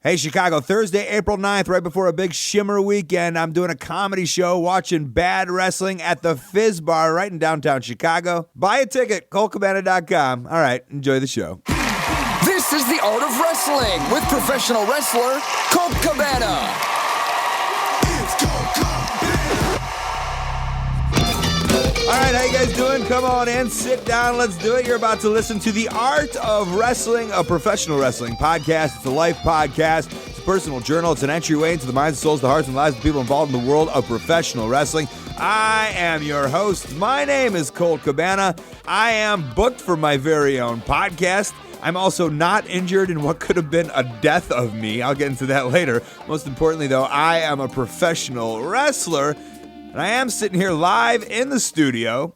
Hey, Chicago, Thursday, April 9th, right before a big Shimmer weekend, I'm doing a comedy show watching bad wrestling at the Fizz Bar right in downtown Chicago. Buy a ticket, coltcabana.com. All right, enjoy the show. This is The Art of Wrestling with professional wrestler Colt Cabana. All right, how you guys doing? Come on in, sit down, let's do it. You're about to listen to The Art of Wrestling, a professional wrestling podcast. It's a life podcast. It's a personal journal. It's an entryway into the minds, souls, the hearts, and lives of people involved in the world of professional wrestling. I am your host. My name is Colt Cabana. I am booked for my very own podcast. I'm also not injured in what could have been a death of me. I'll get into that later. Most importantly, though, I am a professional wrestler. And I am sitting here live in the studio,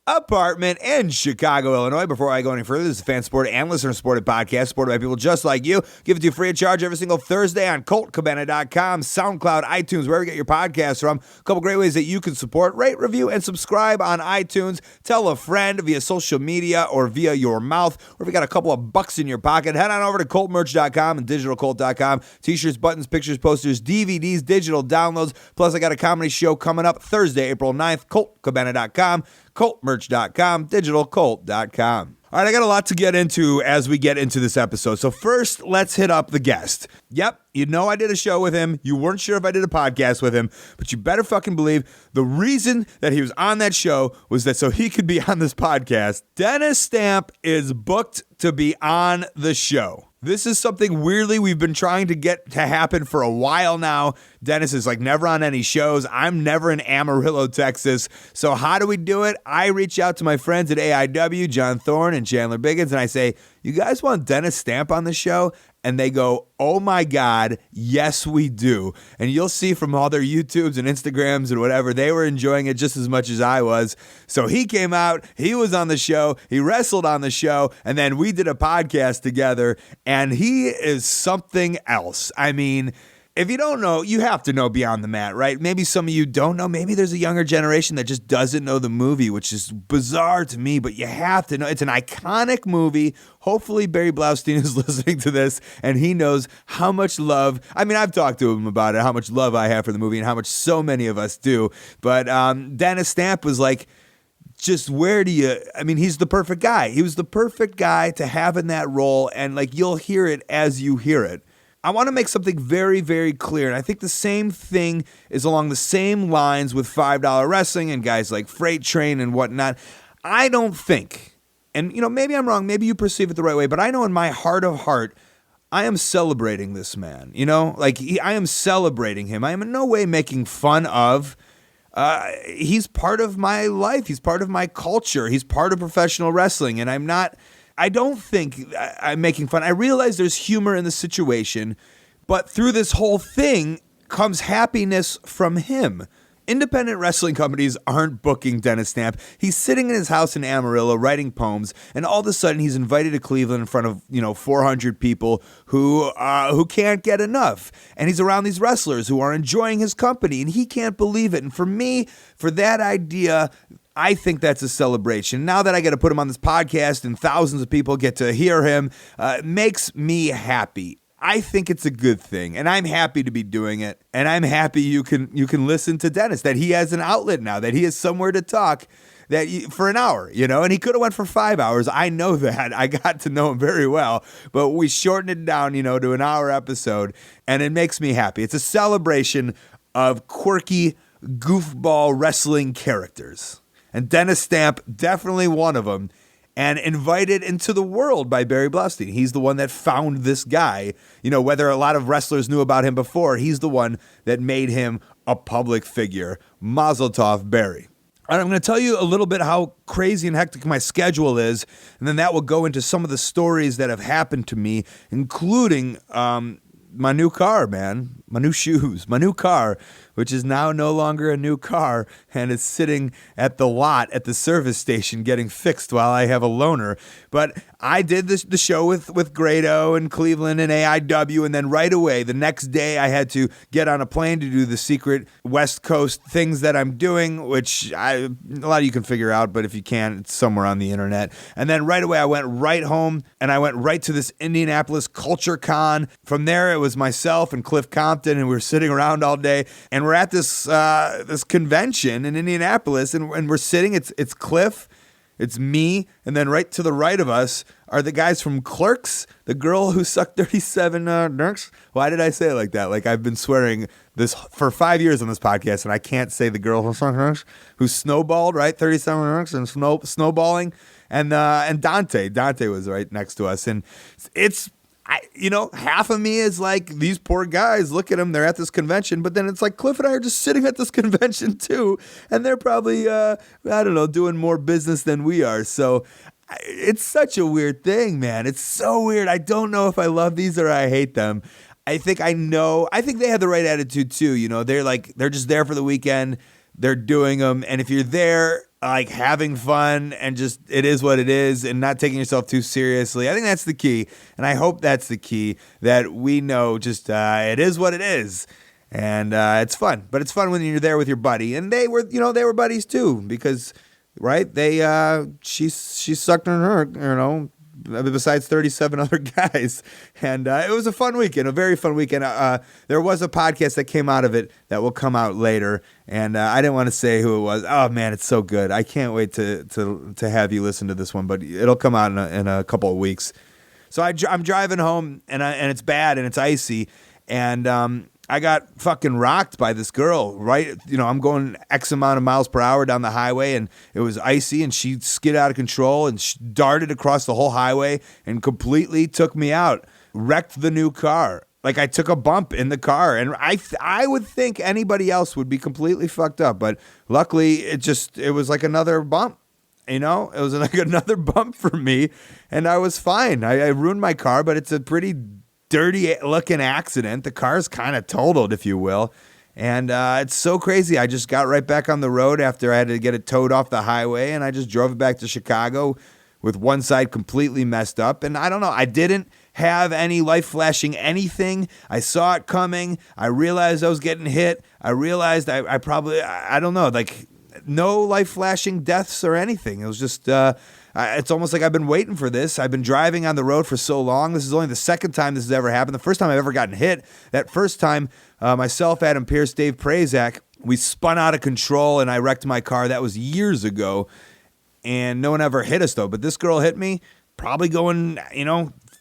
apartment in Chicago, Illinois. Before I go any further, this is a fan supported and listener supported podcast supported by people just like you. Give it to you free of charge every single Thursday on coltcabana.com, SoundCloud, iTunes, wherever you get your podcasts from. A couple great ways that you can support. Rate, review, and subscribe on iTunes. Tell a friend via social media or via your mouth. Or if you got a couple of bucks in your pocket, head on over to coltmerch.com and digitalcolt.com. T-shirts, buttons, pictures, posters, DVDs, digital downloads. Plus, I got a comedy show coming up Thursday, April 9th, coltcabana.com. coltmerch.com, digitalcolt.com. All right, I got a lot to get into as we get into this episode. So first, let's hit up the guest. Yep, you know I did a show with him. You weren't sure if I did a podcast with him, but you better fucking believe the reason that he was on that show was that so he could be on this podcast. Dennis Stamp is booked to be on the show. This is something weirdly we've been trying to get to happen for a while now. Dennis is like never on any shows. I'm never in Amarillo, Texas. So how do we do it? I reach out to my friends at AIW, John Thorne and Chandler Biggins, and I say, you guys want Dennis Stamp on the show? And they go, oh my God, yes we do. And you'll see from all their YouTubes and Instagrams and whatever, they were enjoying it just as much as I was. So he came out, he was on the show, he wrestled on the show, and then we did a podcast together, and he is something else. I mean, if you don't know, you have to know Beyond the Mat, right? Maybe some of you don't know. Maybe there's a younger generation that just doesn't know the movie, which is bizarre to me, but you have to know. It's an iconic movie. Hopefully Barry Blaustein is listening to this and he knows how much love, I mean, I've talked to him about it, how much love I have for the movie and how much so many of us do. But Dennis Stamp was like, just where do you, I mean, he's the perfect guy. He was the perfect guy to have in that role, and like you'll hear it as you hear it. I want to make something very, very clear, and I think the same thing is along the same lines with $5 Wrestling and guys like Freight Train and whatnot. I don't think, and you know, maybe I'm wrong, maybe you perceive it the right way, but I know in my heart of heart, I am celebrating this man, you know? Like, I am celebrating him. I am in no way making fun of. He's part of my life. He's part of my culture. He's part of professional wrestling, and I don't think I'm making fun. I realize there's humor in the situation, but through this whole thing comes happiness from him. Independent wrestling companies aren't booking Dennis Stamp. He's sitting in his house in Amarillo writing poems, and all of a sudden he's invited to Cleveland in front of 400 people who can't get enough. And he's around these wrestlers who are enjoying his company, and he can't believe it. And for me, for that idea, I think that's a celebration. Now that I get to put him on this podcast and thousands of people get to hear him, it makes me happy. I think it's a good thing, and I'm happy to be doing it, and I'm happy you can listen to Dennis, that he has an outlet now, that he has somewhere to talk for an hour, you know, and he could have went for 5 hours. I know that. I got to know him very well, but we shortened it down, to an hour episode, and it makes me happy. It's a celebration of quirky, goofball wrestling characters. And Dennis Stamp, definitely one of them, and invited into the world by Barry Blaustein. He's the one that found this guy. Whether a lot of wrestlers knew about him before, he's the one that made him a public figure. Mazel tov, Barry. All right, I'm going to tell you a little bit how crazy and hectic my schedule is, and then that will go into some of the stories that have happened to me, including my new car, man. my new shoes, my new car, which is now no longer a new car and is sitting at the lot at the service station getting fixed while I have a loaner. But I did the show with Grado and Cleveland and AIW, and then right away, the next day, I had to get on a plane to do the secret West Coast things that I'm doing, which a lot of you can figure out, but if you can't, it's somewhere on the internet. And then right away, I went right home, and I went right to this Indianapolis Culture Con. From there, it was myself and Cliff Compton, and we were sitting around all day, and we're at this this convention in Indianapolis, and we're sitting. It's Cliff, it's me, and then right to the right of us are the guys from Clerks, the girl who sucked 37 nerks. Why did I say it like that? Like, I've been swearing this for 5 years on this podcast, and I can't say the girl who sucked nerks, who snowballed, right? 37 nerks and snowballing. And Dante was right next to us. And it's, half of me is like, these poor guys, look at them, they're at this convention. But then it's like, Cliff and I are just sitting at this convention too. And they're probably, doing more business than we are. So it's such a weird thing, man. It's so weird. I don't know if I love these or I hate them. I think they have the right attitude too. They're just there for the weekend. They're doing them. And if you're there, like, having fun and just, it is what it is, and not taking yourself too seriously, I think that's the key. And I hope that's the key, that we know just it is what it is. And it's fun. But it's fun when you're there with your buddy. And they were buddies too, because, right, she sucked on her, besides 37 other guys. And it was a fun weekend, a very fun weekend. There was a podcast that came out of it that will come out later, and I didn't want to say who it was. Oh, man, it's so good. I can't wait to have you listen to this one, but it'll come out in a couple of weeks. So I'm driving home, and it's bad, and it's icy, and I got fucking rocked by this girl, right? I'm going X amount of miles per hour down the highway, and it was icy, and she skid out of control and darted across the whole highway and completely took me out, wrecked the new car. Like, I took a bump in the car, and I would think anybody else would be completely fucked up, but luckily it was like another bump. It was like another bump for me, and I was fine. I ruined my car, but it's a pretty dirty looking accident. The car's kind of totaled, if you will. And it's so crazy. I just got right back on the road after I had to get it towed off the highway, and I just drove it back to Chicago with one side completely messed up. And I don't know, I didn't have any life flashing anything. I saw it coming. I realized I was getting hit. I realized I probably, I don't know, like, no life flashing deaths or anything. It was just it's almost like I've been waiting for this. I've been driving on the road for so long. This is only the second time this has ever happened. The first time I've ever gotten hit, that first time, myself, Adam Pierce, Dave Prazak, we spun out of control and I wrecked my car. That was years ago, and no one ever hit us though. But this girl hit me, probably going,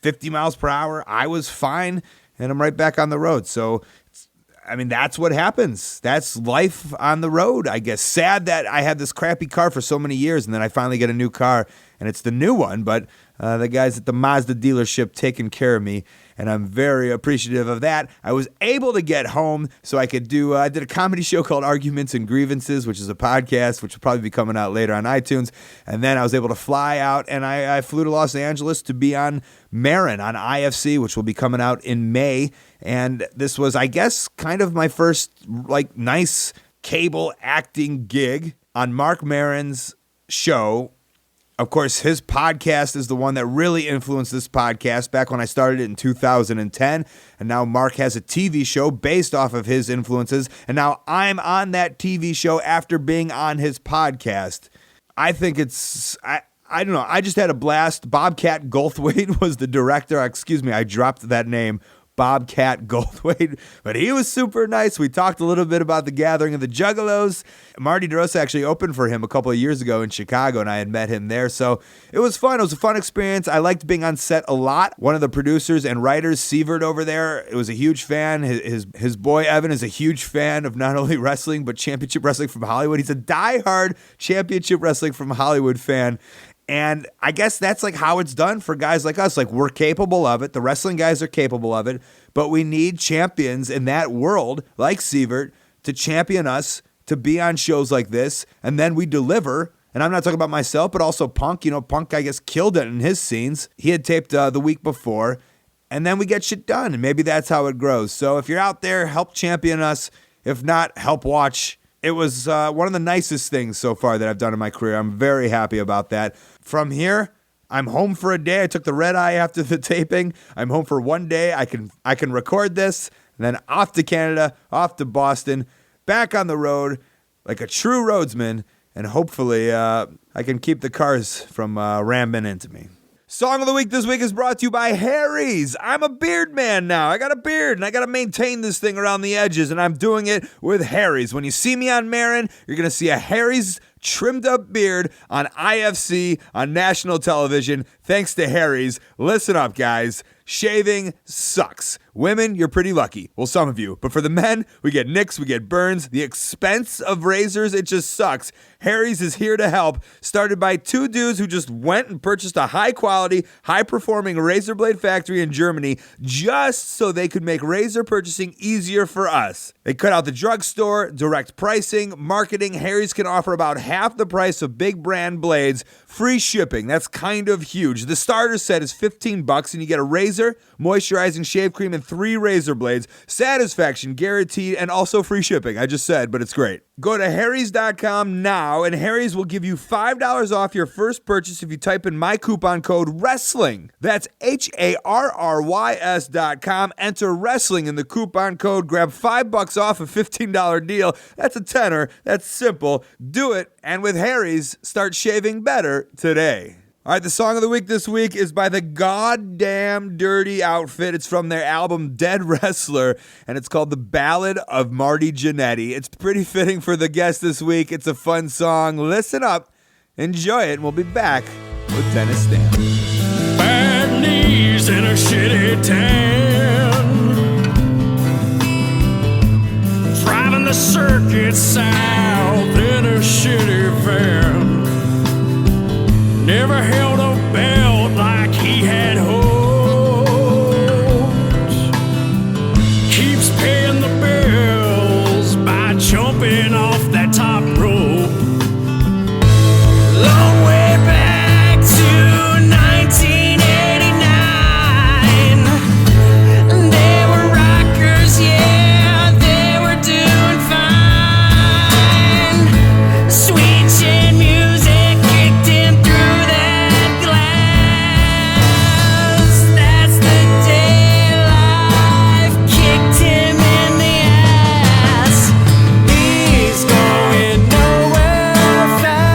50 miles per hour. I was fine, and I'm right back on the road. So, that's what happens. That's life on the road, I guess. Sad that I had this crappy car for so many years, and then I finally get a new car, and it's the new one. But the guys at the Mazda dealership taking care of me, and I'm very appreciative of that. I was able to get home so I could do, I did a comedy show called Arguments and Grievances, which is a podcast, which will probably be coming out later on iTunes. And then I was able to fly out, and I flew to Los Angeles to be on Marin on IFC, which will be coming out in May. And this was, I guess, kind of my first, nice cable acting gig on Mark Maron's show. Of course, his podcast is the one that really influenced this podcast back when I started it in 2010. And now Mark has a TV show based off of his influences. And now I'm on that TV show after being on his podcast. I think it's, I don't know. I just had a blast. Bobcat Goldthwait was the director. Excuse me, I dropped that name. Bobcat Goldthwait, but he was super nice. We talked a little bit about the Gathering of the Juggalos. Marty DeRosa actually opened for him a couple of years ago in Chicago, and I had met him there. So it was fun. It was a fun experience. I liked being on set a lot. One of the producers and writers, Sievert over there, was a huge fan. His boy Evan is a huge fan of not only wrestling, but Championship Wrestling from Hollywood. He's a diehard Championship Wrestling from Hollywood fan. And I guess that's like how it's done for guys like us. Like, we're capable of it. The wrestling guys are capable of it. But we need champions in that world, like Sievert, to champion us, to be on shows like this. And then we deliver. And I'm not talking about myself, but also Punk. Punk, I guess, killed it in his scenes. He had taped the week before. and then we get shit done, and maybe that's how it grows. So if you're out there, help champion us. If not, help watch. It was one of the nicest things so far that I've done in my career. I'm very happy about that. From here, I'm home for a day. I took the red eye after the taping. I'm home for one day. I can record this, and then off to Canada, off to Boston, back on the road like a true roadsman, and hopefully I can keep the cars from ramming into me. Song of the week this week is brought to you by Harry's. I'm a beard man now. I got a beard, and I got to maintain this thing around the edges, and I'm doing it with Harry's. When you see me on Marin, you're going to see a Harry's trimmed up beard on IFC on national television, thanks to Harry's. Listen up, guys. Shaving sucks. Women, you're pretty lucky. Well, some of you. But for the men, we get nicks, we get burns. The expense of razors, it just sucks. Harry's is here to help. Started by two dudes who just went and purchased a high-quality, high-performing razor blade factory in Germany just so they could make razor purchasing easier for us. They cut out the drugstore, direct pricing, marketing. Harry's can offer about half the price of big brand blades. Free shipping. That's kind of huge. The starter set is $15 and you get a razor, moisturizing shave cream, and 3 razor blades. Satisfaction guaranteed, and also free shipping. I just said, but it's great. Go to harrys.com now, and Harry's will give you $5 off your first purchase if you type in my coupon code WRESTLING. That's HARRYS.com. Enter WRESTLING in the coupon code. Grab $5 off a $15 deal. That's a tenner. That's simple. Do it, and with Harry's, start shaving better today. All right, the song of the week this week is by the Goddamn Dirty Outfit. It's from their album Dead Wrestler, and it's called The Ballad of Marty Jannetty. It's pretty fitting for the guest this week. It's a fun song. Listen up, enjoy it, and we'll be back with Dennis Stamp. Bad knees in a shitty town, driving the circuit south in a shitty van. Never held a belt like he had hoped. Keeps paying the bills by jumping off that top rope. Long way back to 1989. They were rockers, yeah, they were doing fine. Sweet chin music kicked in through that glass. That's the day life kicked him in the ass. He's going nowhere fast.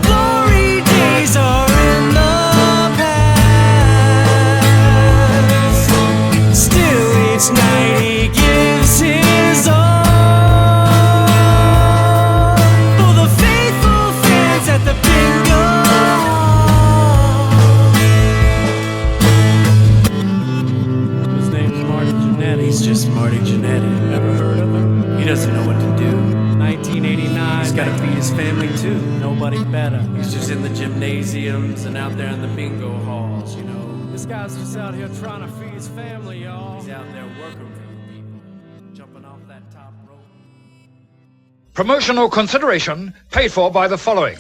Glory days are in the past. Still each night he gives his all for the faithful fans at the bingo hall. His name's Marty Jannetty. He's just Marty Jannetty. Ever heard of him? He doesn't know what to do. 1989. He's gotta feed his family too. Nobody better. He's just in the gymnasiums and out there in the bingo halls, you know. This guy's just out here trying to feed his family, y'all. He's out there working for the people, jumping off that top rope. Promotional consideration paid for by the following.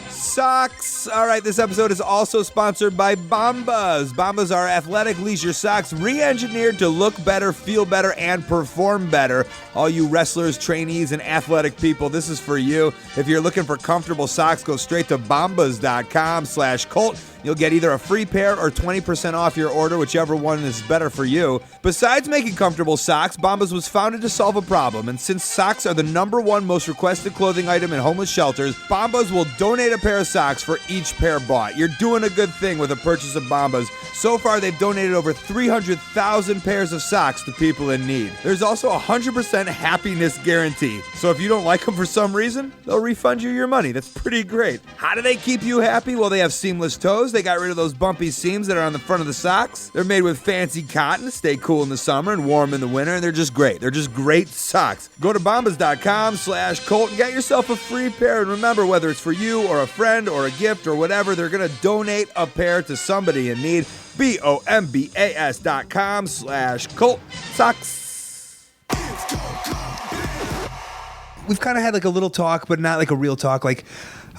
Socks. All right, this episode is also sponsored by Bombas. Bombas are athletic leisure socks re-engineered to look better, feel better, and perform better. All you wrestlers, trainees, and athletic people, this is for you. If you're looking for comfortable socks, go straight to bombas.com/Colt. You'll get either a free pair or 20% off your order, whichever one is better for you. Besides making comfortable socks, Bombas was founded to solve a problem. And since socks are the #1 most requested clothing item in homeless shelters, Bombas will donate a pair of socks for each pair bought. You're doing a good thing with a purchase of Bombas. So far, they've donated over 300,000 pairs of socks to people in need. There's also a 100% happiness guarantee. So if you don't like them for some reason, they'll refund you your money. That's pretty great. How do they keep you happy? Well, they have seamless toes. They got rid of those bumpy seams that are on the front of the socks. They're made with fancy cotton to stay cool in the summer and warm in the winter, and they're just great. They're just great socks. Go to bombas.com/Colt and get yourself a free pair. And remember, whether it's for you or a friend or a gift or whatever, they're going to donate a pair to somebody in need. bombas.com/Colt socks. We've kind of had like a little talk, but not like a real talk. Like,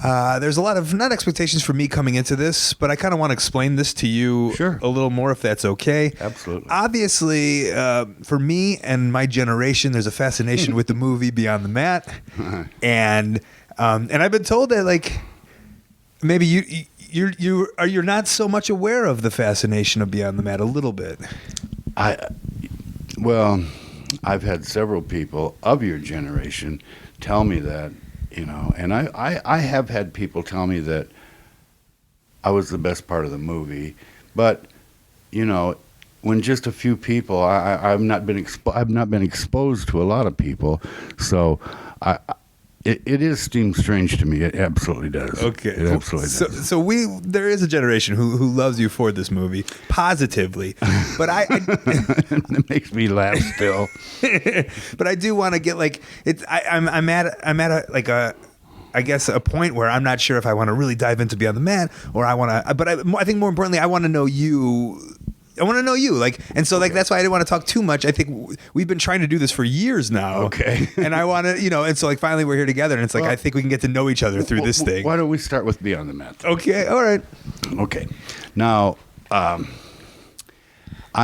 There's a lot of, not expectations for me coming into this, but I kind of want to explain this to you a little more, if that's okay. Absolutely. Obviously, for me and my generation, there's a fascination with the movie Beyond the Mat. And I've been told that, like, maybe you're not so much aware of the fascination of Beyond the Mat a little bit. Well, I've had several people of your generation tell me that, and I have had people tell me that I was the best part of the movie, but when just a few people, I've not been exposed to a lot of people, so it seems strange to me. It absolutely does. Okay, it absolutely does. So there is a generation who loves you for this movie positively, but it makes me laugh still. But I do want to get I'm at I guess a point where I'm not sure if I want to really dive into Beyond the Mat or I want to. But I think more importantly, I want to know you. That's why I didn't want to talk too much. I think we've been trying to do this for years now. Okay. And I want to, and so finally we're here together, and it's I think we can get to know each other through this thing. Why don't we start with Beyond the Mat? Okay. All right. Okay. Now, I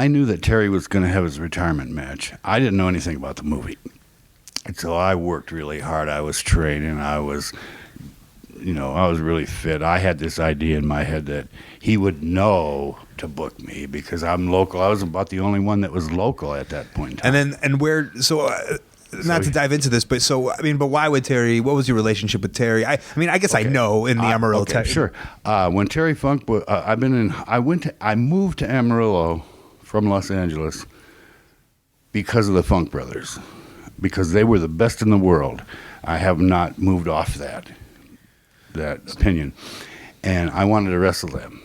knew that Terry was going to have his retirement match. I didn't know anything about the movie. And so I worked really hard. I was training. I was really fit. I had this idea in my head that he would know to book me because I'm local. I was about the only one that was local at that point in time. Not to dive into this, but why would Terry? What was your relationship with Terry? I guess I know in the Amarillo. Sure. When Terry Funk, I moved to Amarillo from Los Angeles because of the Funk Brothers, because they were the best in the world. I have not moved off that opinion, and I wanted to wrestle them.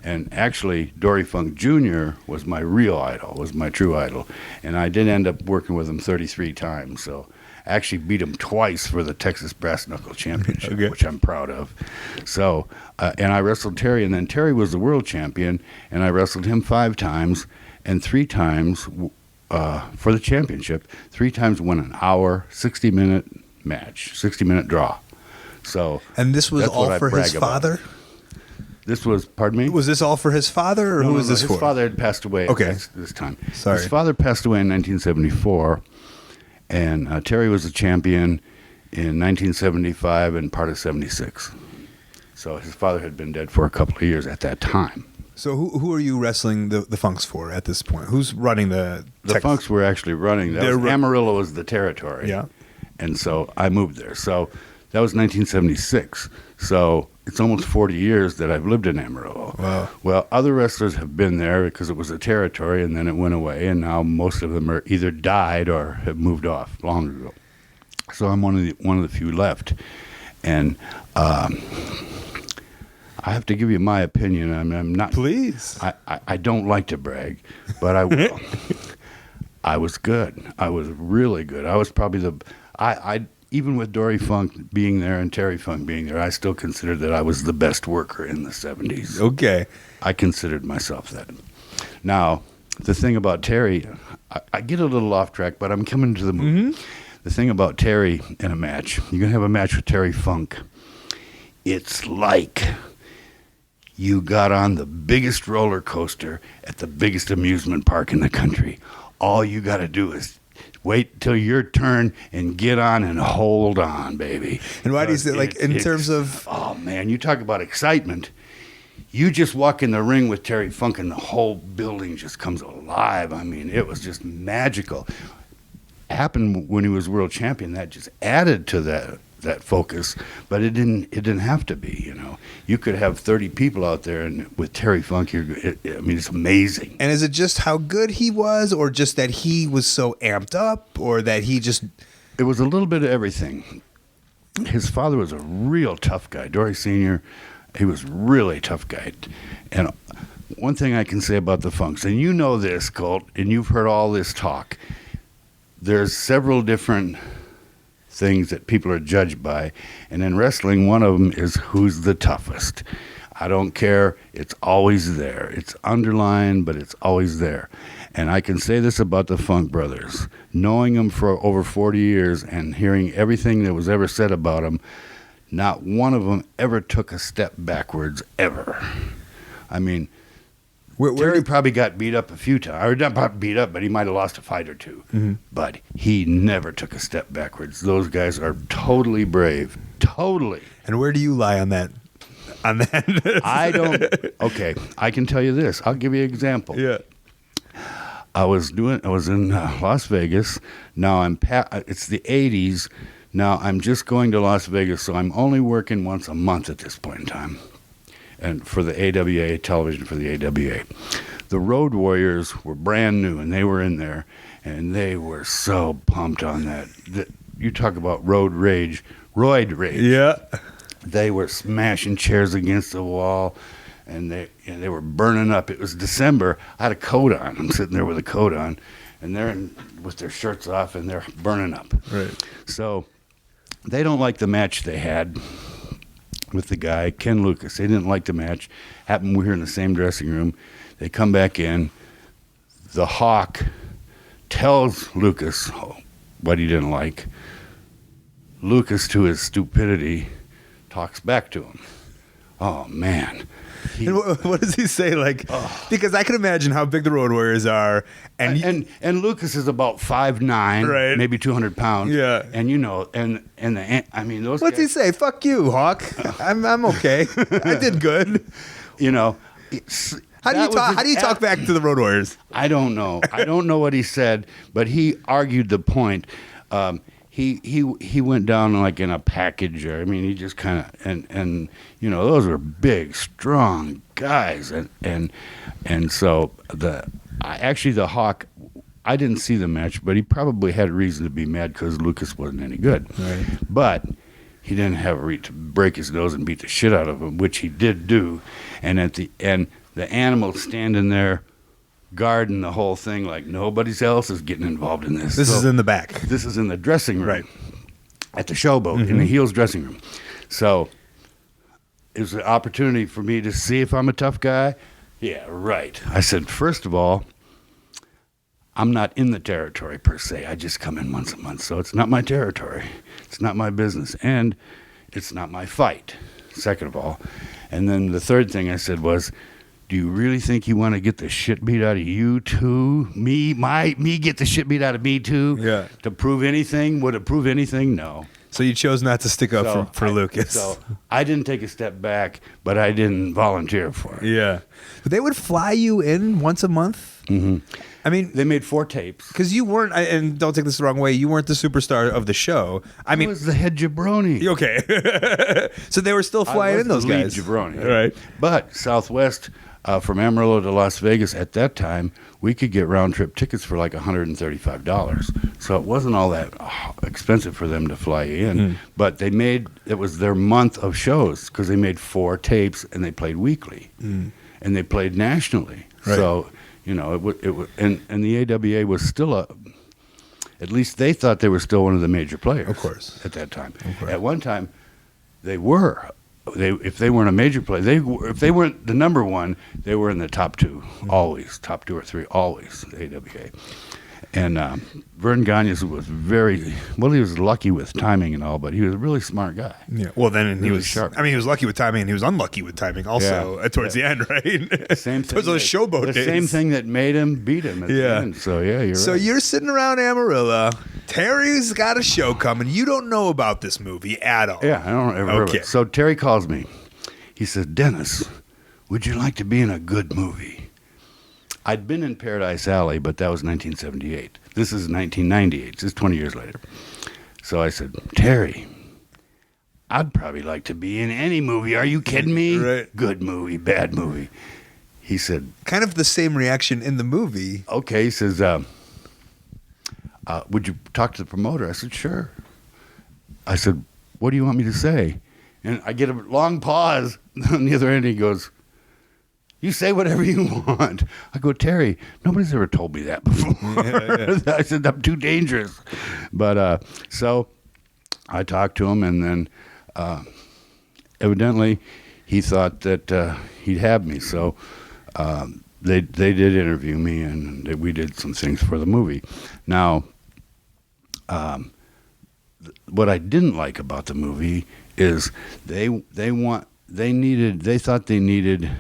And actually, Dory Funk Jr. was my real idol, was my true idol. And I did end up working with him 33 times. So I actually beat him twice for the Texas Brass Knuckle Championship, which I'm proud of. So, and I wrestled Terry, and then Terry was the world champion, and I wrestled him 5 times, and 3 times for the championship, 3 times won an hour, 60-minute match, 60-minute draw. So, and this was all for his father? This was, pardon me? Was this all for his father, or who was this for? His father had passed away at this time. Sorry. His father passed away in 1974, and Terry was the champion in 1975 and part of 76. So his father had been dead for a couple of years at that time. So who are you wrestling the Funks for at this point? Who's running the Funks were actually running. Amarillo was the territory. Yeah. And so I moved there. So that was 1976. So it's almost 40 years that I've lived in Amarillo. Wow. Well, other wrestlers have been there because it was a territory, and then it went away, and now most of them are either died or have moved off long ago. So I'm one of the few left, and I have to give you my opinion. I'm not. Please. I don't like to brag, but I will. I was good. I was really good. I was probably even with Dory Funk being there and Terry Funk being there, I still considered that I was the best worker in the 70s. Okay. I considered myself that. Now, the thing about Terry, I get a little off track, but I'm coming to the movie. Mm-hmm. The thing about Terry in a match, you're going to have a match with Terry Funk. It's like you got on the biggest roller coaster at the biggest amusement park in the country. All you got to do is wait till your turn and get on and hold on, baby. And why do you say, in terms of... Oh, man, you talk about excitement. You just walk in the ring with Terry Funk and the whole building just comes alive. I mean, it was just magical. Happened when he was world champion. That just added to that focus, but it didn't have to be. You could have 30 people out there, and with Terry Funk, it's amazing. And is it just how good he was, or just that he was so amped up, or that he just... It was a little bit of everything. His father was a real tough guy. Dory Sr., he was really a tough guy. And one thing I can say about the Funks, and you know this, Colt, and you've heard all this talk, there's several different things that people are judged by, and in wrestling, one of them is who's the toughest. I don't care. It's always there. It's underlined, but it's always there. And I can say this about the Funk Brothers. Knowing them for over 40 years and hearing everything that was ever said about them, Not one of them ever took a step backwards, ever. I mean, Terry probably got beat up a few times. Or not beat up, but he might have lost a fight or two. Mm-hmm. But he never took a step backwards. Those guys are totally brave. Totally. And where do you lie on that? I don't. Okay, I can tell you this. I'll give you an example. Yeah. I was in Las Vegas. Now it's the 80s. Now I'm just going to Las Vegas, so I'm only working once a month at this point in time. And for the AWA, television for the AWA. The Road Warriors were brand new, and they were in there, and they were so pumped on that. You talk about roid rage. Yeah. They were smashing chairs against the wall, and they were burning up. It was December. I had a coat on. I'm sitting there with a coat on, and they're with their shirts off, and they're burning up. Right. So they don't like the match they had with the guy, Ken Lucas. They didn't like the match. Happened we were in the same dressing room. They come back in. The Hawk tells Lucas what he didn't like. Lucas, to his stupidity, talks back to him. Oh, man. And what does he say? Because I can imagine how big the Road Warriors are. And Lucas is about 5'9", right, maybe 200 pounds. Yeah. And, those what's guys, he say? Fuck you, Hawk. I'm okay. I did good. How do you talk back to the Road Warriors? I don't know. I don't know what he said, but he argued the point. He went down like in a package. He just kind of and those were big, strong guys, and so the Hawk. I didn't see the match, but he probably had a reason to be mad because Lucas wasn't any good. Right. But he didn't have a reason to break his nose and beat the shit out of him, which he did do. And at the end, the animal standing there guarding the whole thing like nobody else is getting involved in this. This is in the back. This is in the dressing room. Right. At the Showboat, in the Heels dressing room. So it was an opportunity for me to see if I'm a tough guy. Yeah, right. I said, first of all, I'm not in the territory per se. I just come in once a month, so it's not my territory. It's not my business, and it's not my fight, second of all. And then the third thing I said was, do you really think you want to get the shit beat out of you too? Me get the shit beat out of me too? Yeah. To prove anything? Would it prove anything? No. So you chose not to stick up for Lucas. So I didn't take a step back, but I didn't volunteer for it. Yeah. But they would fly you in once a month? Mm-hmm. They made 4 tapes. Because you weren't, and don't take this the wrong way, you weren't the superstar of the show. I was the head jabroni. Okay. So they were still flying in those guys. Lead jabroni. Right. But Southwest, from Amarillo to Las Vegas at that time, we could get round-trip tickets for like $135. So it wasn't all that expensive for them to fly you in. But it was their month of shows because they made 4 tapes and they played weekly. And they played nationally. Right. So, and the AWA was still at least they thought they were still one of the major players. Of course. At that time. Okay. At one time, they were. If they weren't a major player, if they weren't the number one, they were in the top 2 always, top 2 or 3 always. AWA, and Vern Gagne was he was lucky with timing and all, but he was a really smart guy. Yeah. Well, then he was sharp. he was lucky with timing, and he was unlucky with timing also towards the end, right? Same thing. Those Showboat days. The same thing that made him beat him at the end. So you're right. So you're sitting around Amarillo. Terry's got a show coming. You don't know about this movie at all. Yeah, I don't ever. Okay. So Terry calls me. He says, "Dennis, would you like to be in a good movie?" I'd been in Paradise Alley, but that was 1978. This is 1998. This is 20 years later. So I said, Terry, I'd probably like to be in any movie. Are you kidding me? Right. Good movie, bad movie. He said... Kind of the same reaction in the movie. Okay, he says, would you talk to the promoter? I said, sure. I said, what do you want me to say? And I get a long pause. On the other end, he goes... You say whatever you want. I go, Terry, nobody's ever told me that before. Yeah. I said, I'm too dangerous. But so I talked to him, and then evidently he thought that he'd have me. So they did interview me, and we did some things for the movie. Now, what I didn't like about the movie is they thought they needed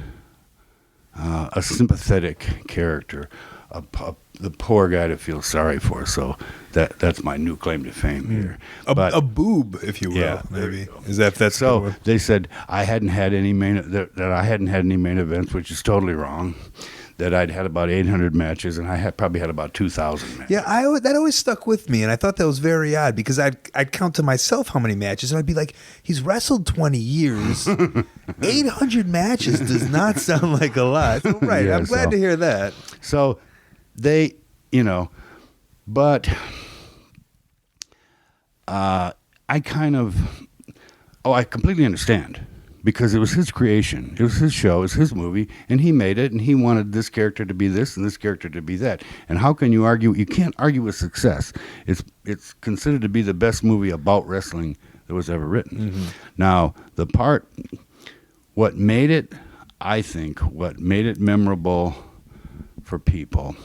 a sympathetic character, the poor guy to feel sorry for. So that's my new claim to fame here. A boob, if you will. Yeah, maybe is that's so. They said I hadn't had any that I hadn't had any main events, which is totally wrong. That I'd had about 800 matches, and I probably had about 2,000 matches. Yeah, that always stuck with me, and I thought that was very odd because I'd count to myself how many matches, and I'd be like, he's wrestled 20 years. 800 matches does not sound like a lot. So, right, Yeah, I'm glad to hear that. So they, but I completely understand. Because it was his creation. It was his show. It was his movie. And he made it. And he wanted this character to be this and this character to be that. And how can you argue? You can't argue with success. It's considered to be the best movie about wrestling that was ever written. Mm-hmm. Now, what made it memorable for people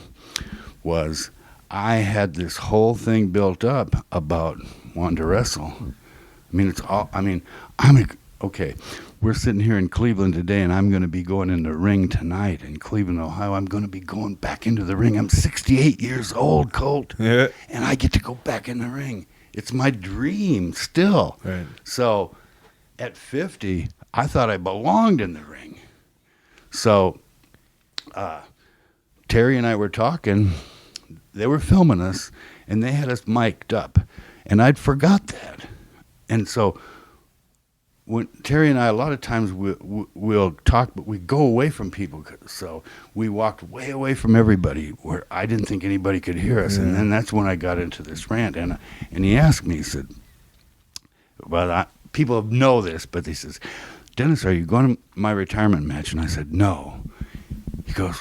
was I had this whole thing built up about wanting to wrestle. Okay, we're sitting here in Cleveland today, and I'm going to be going in the ring tonight in Cleveland, Ohio. I'm going to be going back into the ring. I'm 68 years old, Colt, and I get to go back in the ring. It's my dream still. Right. So at 50, I thought I belonged in the ring. So Terry and I were talking. They were filming us, and they had us mic'd up, and I'd forgot that. And so when Terry and I, a lot of times we'll talk, but we go away from people. So we walked way away from everybody where I didn't think anybody could hear us. Yeah. And then that's when I got into this rant. And he asked me, he said, well, people know this, but he says, Dennis, are you going to my retirement match? And I said, no. He goes,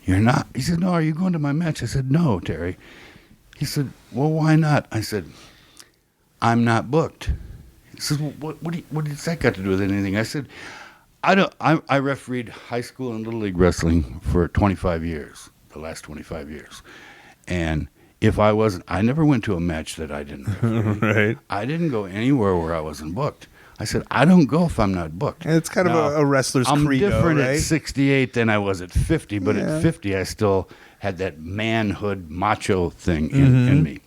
you're not? He said, no, are you going to my match? I said, no, Terry. He said, well, why not? I said, I'm not booked. He says, well, what does that got to do with anything? I said, I refereed high school and Little League wrestling for 25 years, the last 25 years. And if I never went to a match that I didn't referee. Right. I didn't go anywhere where I wasn't booked. I said, I don't go if I'm not booked. And it's kind of a wrestler's credo, I'm different right? at 68 than I was at 50, but at 50 I still had that manhood macho thing in me.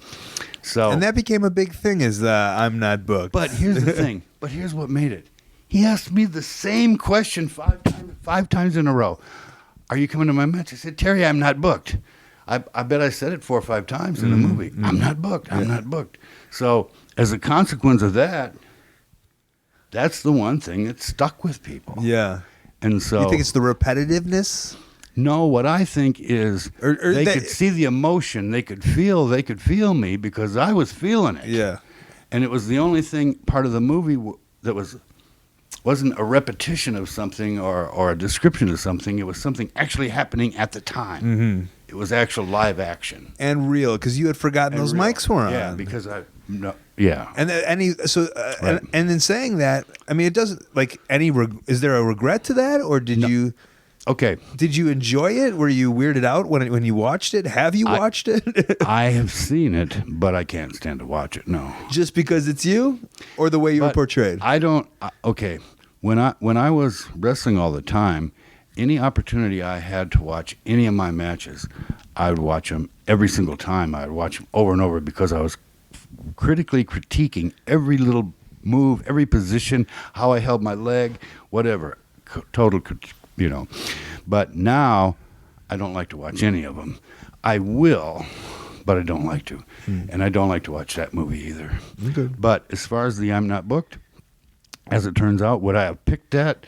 So, and that became a big thing is I'm not booked. But here's the thing. But here's what made it. He asked me the same question five times in a row. Are you coming to my match? I said, Terry, I'm not booked. I bet I said it 4 or 5 times in the movie. I'm not booked. I'm not booked. So as a consequence of that, that's the one thing that stuck with people. Yeah. And so you think it's the repetitiveness? No, what I think is they could see the emotion. They could feel me because I was feeling it. Yeah. And it was the only part of the movie that wasn't a repetition of something or a description of something. It was something actually happening at the time. Mm-hmm. It was actual live action. And real, because you had forgotten those mics were on. Yeah, because yeah. And in saying that, I mean, it doesn't is there a regret to that, or did you? Okay. Did you enjoy it? Were you weirded out when you watched it? Have you watched it? I have seen it, but I can't stand to watch it. No. Just because it's you, or the way you were portrayed? I don't. Okay. When I was wrestling all the time, any opportunity I had to watch any of my matches, I would watch them every single time. I would watch them over and over because I was critically critiquing every little move, every position, how I held my leg, whatever. Total. But now I don't like to watch any of them. I will, but I don't like to. And I don't like to watch that movie either. Okay. But as far as the I'm not booked, as it turns out, would I have picked that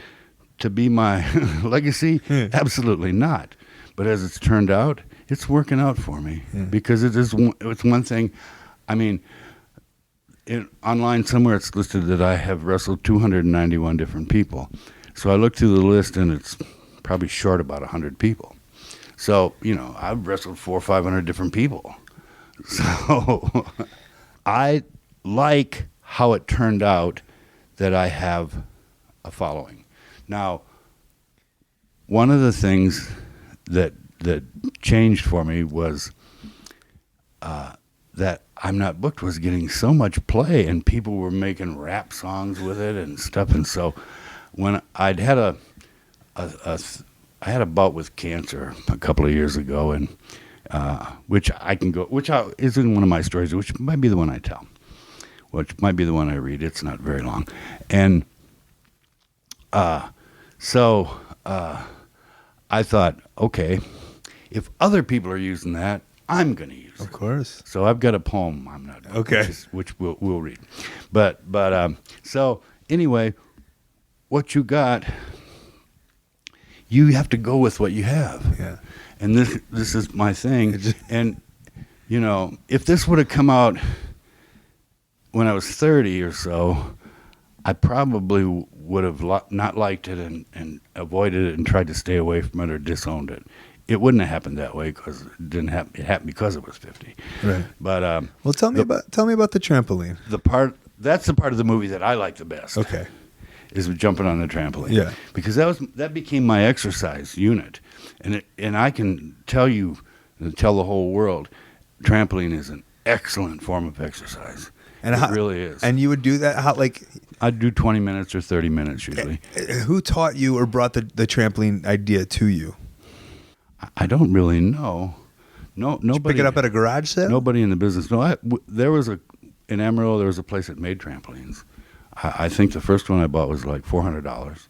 to be my legacy? Absolutely not. But as it's turned out, it's working out for me because it's one thing. I mean, online somewhere it's listed that I have wrestled 291 different people. So I looked through the list, and it's probably short about 100 people. So, I've wrestled 400 or 500 different people. So I like how it turned out that I have a following. Now, one of the things that changed for me was that I'm Not Booked was getting so much play, and people were making rap songs with it and stuff. And so when I'd had I had a bout with cancer a couple of years ago, and which isn't one of my stories, which might be the one I tell, which might be the one I read. It's not very long. And so I thought, okay, if other people are using that, I'm going to use it. Of course. So I've got a poem I'm not booked, Okay. which we'll read. But so anyway, what you got, you have to go with what you have. Yeah. And this is my thing. And, you know, if this would have come out when I was 30 or so, I probably would have not liked it and avoided it and tried to stay away from it or disowned it. It wouldn't have happened that way because it didn't happen. It happened because it was 50. Right. But well, tell me about the trampoline. That's the part of the movie that I like the best. Okay. Is jumping on the trampoline. Yeah. Because that became my exercise unit, and I can tell you and tell the whole world, trampoline is an excellent form of exercise. And it really is. And you would do that? How, like, I'd do 20 minutes or 30 minutes usually. Who taught you or brought the trampoline idea to you? I don't really know. Nobody. Did you pick it up at a garage sale? Nobody in the business. No, in Amarillo, there was a place that made trampolines. I think the first one I bought was like $400.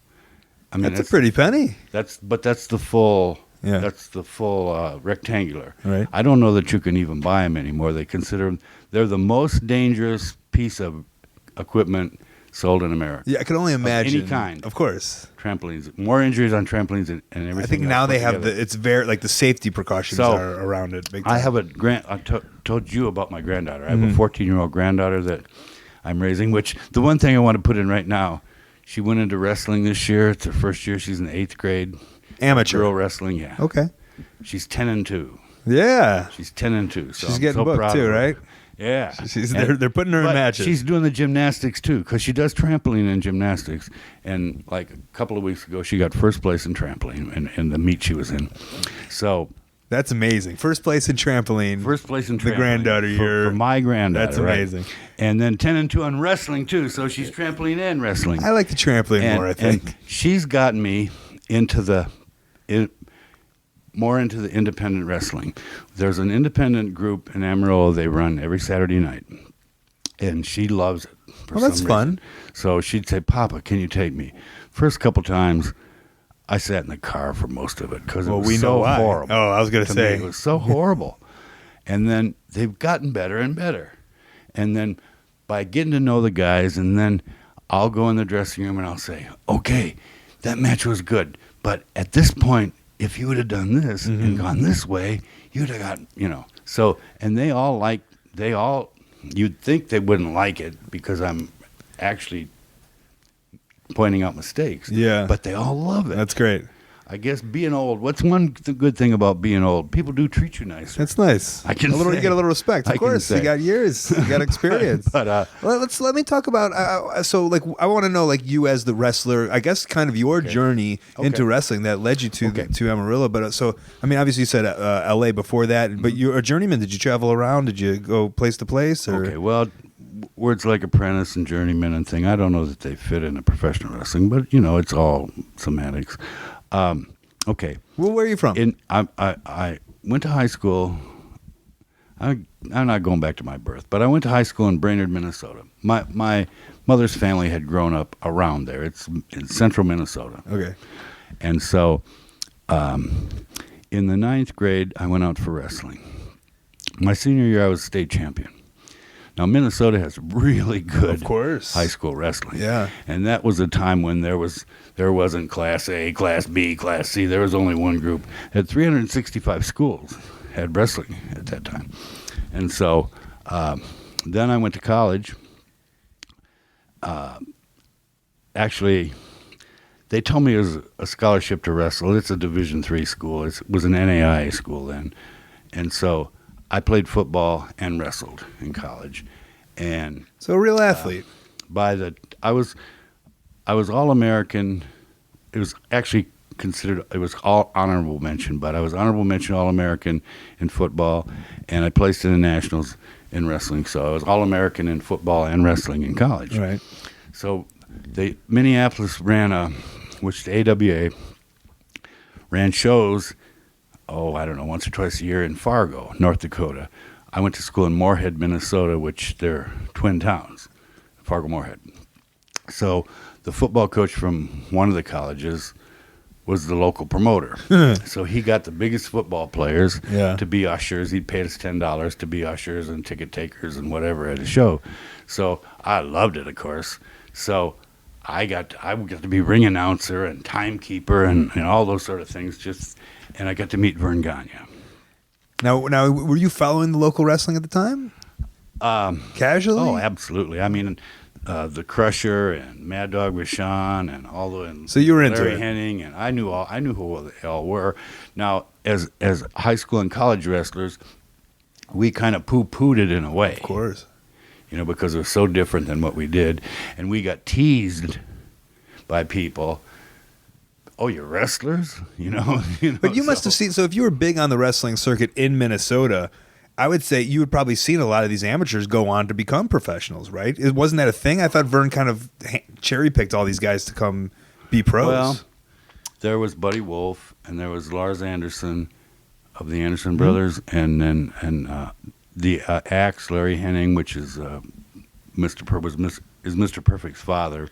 I mean, that's a pretty penny. That's the full. Yeah. That's the full rectangular. Right. I don't know that you can even buy them anymore. They're the most dangerous piece of equipment sold in America. Yeah, I can only imagine. Any kind. Of course. Trampolines. More injuries on trampolines and everything. I think now they have it's very, like, the safety precautions are around it. Big time. I have I told you about my granddaughter. I have a 14-year-old granddaughter that I'm raising, which the one thing I want to put in right now, she went into wrestling this year. It's her first year. She's in the 8th grade. Amateur. Girl wrestling, yeah. Okay. She's 10-2. Yeah. She's 10-2. So she's I'm getting so booked proud too, of her. right? Yeah. They're putting her in matches. She's doing the gymnastics too, because she does trampoline and gymnastics. And like a couple of weeks ago, she got first place in trampoline in the meet she was in. So that's amazing. First place in trampoline. First place in trampoline. The granddaughter for my granddaughter. That's amazing. Right? And then 10-2 on wrestling too. So she's trampoline and wrestling. I like the trampoline more, I think. And she's gotten me more into the independent wrestling. There's an independent group in Amarillo they run every Saturday night, and she loves it. For that's some fun. reason. So she'd say, "Papa, can you take me?" First couple times, I sat in the car for most of it because it was so horrible. Oh, I was going to say. It was so horrible. And then they've gotten better and better. And then by getting to know the guys, and then I'll go in the dressing room and I'll say, "Okay, that match was good, but at this point, if you would have done this and gone this way, you'd have got, So, and you'd think they wouldn't like it because I'm actually pointing out mistakes. Yeah. But they all love it. That's great. I guess being old, what's one good thing about being old? People do treat you nicer. That's nice. You get a little respect. Of course, you got years, you got experience. But let me talk about. I want to know, like, you as the wrestler. I guess kind of your journey into wrestling that led you to Amarillo. But I mean, obviously you said L.A. before that. But you're a journeyman. Did you travel around? Did you go place to place? Or? Okay, well, words like apprentice and journeyman and thing, I don't know that they fit into professional wrestling, but it's all semantics. Okay. Well, where are you from? I went to high school. I'm not going back to my birth, but I went to high school in Brainerd, Minnesota. My mother's family had grown up around there. It's in central Minnesota. Okay. And so in the 9th grade, I went out for wrestling. My senior year, I was state champion. Now, Minnesota has really good high school wrestling. Yeah. And that was a time when there wasn't Class A, Class B, Class C. There was only one group. Had 365 schools had wrestling at that time. And so then I went to college. Actually, they told me it was a scholarship to wrestle. It's a Division III school. It was an NAIA school then. And so I played football and wrestled in college, and so a real athlete. I was All-American. It was actually considered. It was all honorable mention, but I was honorable mention All-American in football, and I placed in the nationals in wrestling. So I was All-American in football and wrestling in college. Right. So Minneapolis which the AWA ran shows, I don't know, once or twice a year in Fargo, North Dakota. I went to school in Moorhead, Minnesota, which they're twin towns, Fargo, Moorhead. So the football coach from one of the colleges was the local promoter. So he got the biggest football players to be ushers. He'd paid us $10 to be ushers and ticket takers and whatever at a show. So I loved it, of course. So I got to be ring announcer and timekeeper and all those sort of things. And I got to meet Vern Gagne. Now, were you following the local wrestling at the time? Casually? Oh, absolutely. I mean, the Crusher and Mad Dog Vachon and all the so you were into Larry it. Henning, and I knew who they all were. Now, as high school and college wrestlers, we kind of poo-pooed it in a way. Of course. Because it was so different than what we did, and we got teased by people. Oh, you're wrestlers, But you must have seen. So if you were big on the wrestling circuit in Minnesota, I would say you had probably seen a lot of these amateurs go on to become professionals, right? Wasn't that a thing? I thought Vern kind of cherry-picked all these guys to come be pros. Well, there was Buddy Wolf, and there was Lars Anderson of the Anderson brothers, and then the Axe, Larry Henning, which is Mr. Perfect's father.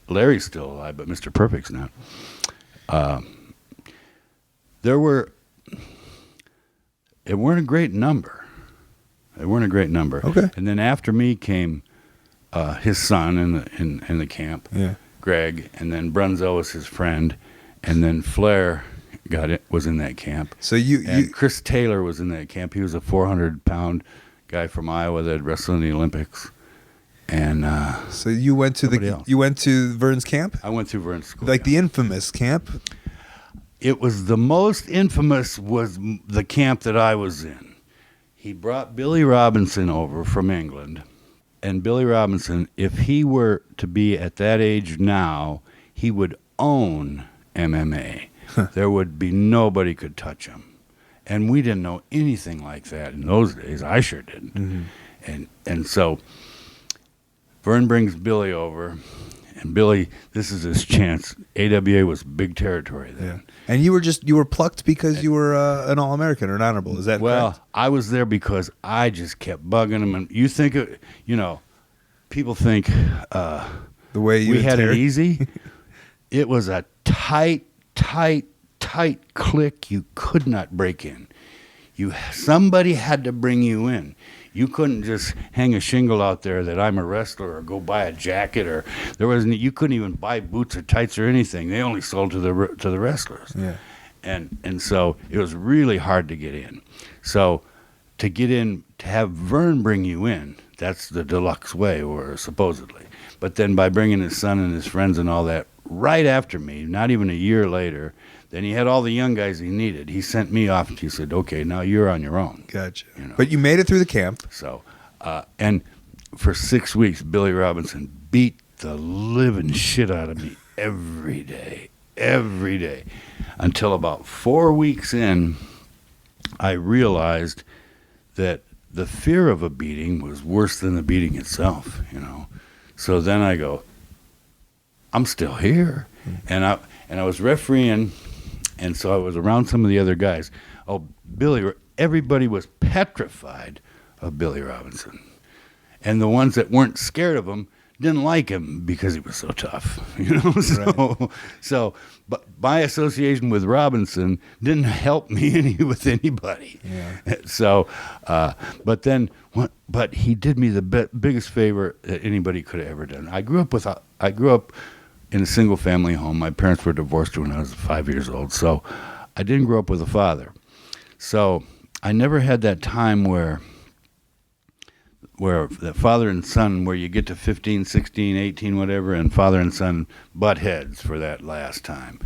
Larry's still alive, but Mr. Perfect's not. It weren't a great number. Okay. And then after me came his son in the camp, Greg, and then Brunzo was his friend, and then Flair was in that camp. So Chris Taylor was in that camp. He was a 400-pound guy from Iowa that had wrestled in the Olympics. And so you went to Vern's camp? I went through Vern's school. Like the infamous camp? It was the most infamous was the camp that I was in. He brought Billy Robinson over from England. And Billy Robinson, if he were to be at that age now, he would own MMA. There would be nobody could touch him. And we didn't know anything like that in those days. I sure didn't. Mm-hmm. And so Vern brings Billy over, and Billy, this is his chance. AWA was big territory then. Yeah. And you were plucked because you were an All-American or an honorable. Is that correct? I was there because I just kept bugging him. And you think, people think the way we had it easy. It was a tight clique you could not break in. Somebody had to bring you in. You couldn't just hang a shingle out there that I'm a wrestler or go buy a jacket or you couldn't even buy boots or tights or anything. They only sold to the wrestlers. Yeah. And so it was really hard to get in. So to get in, to have Vern bring you in, that's the deluxe way, or supposedly. But then by bringing his son and his friends and all that right after me, not even a year later, then he had all the young guys he needed. He sent me off and he said, okay, now you're on your own. Gotcha. But you made it through the camp. So, and for 6 weeks, Billy Robinson beat the living shit out of me every day, until about 4 weeks in, I realized that the fear of a beating was worse than the beating itself, So then I go, I'm still here. And I was refereeing, and so I was around some of the other guys. Oh, everybody was petrified of Billy Robinson. And the ones that weren't scared of him didn't like him because he was so tough, So, but my association with Robinson didn't help me with anybody. Yeah. So, but he did me the biggest favor that anybody could have ever done. I grew up in a single family home. My parents were divorced when I was 5 years old, so I didn't grow up with a father. So I never had that time where the father and son, where you get to 15, 16, 18, whatever, and father and son butt heads for that last time.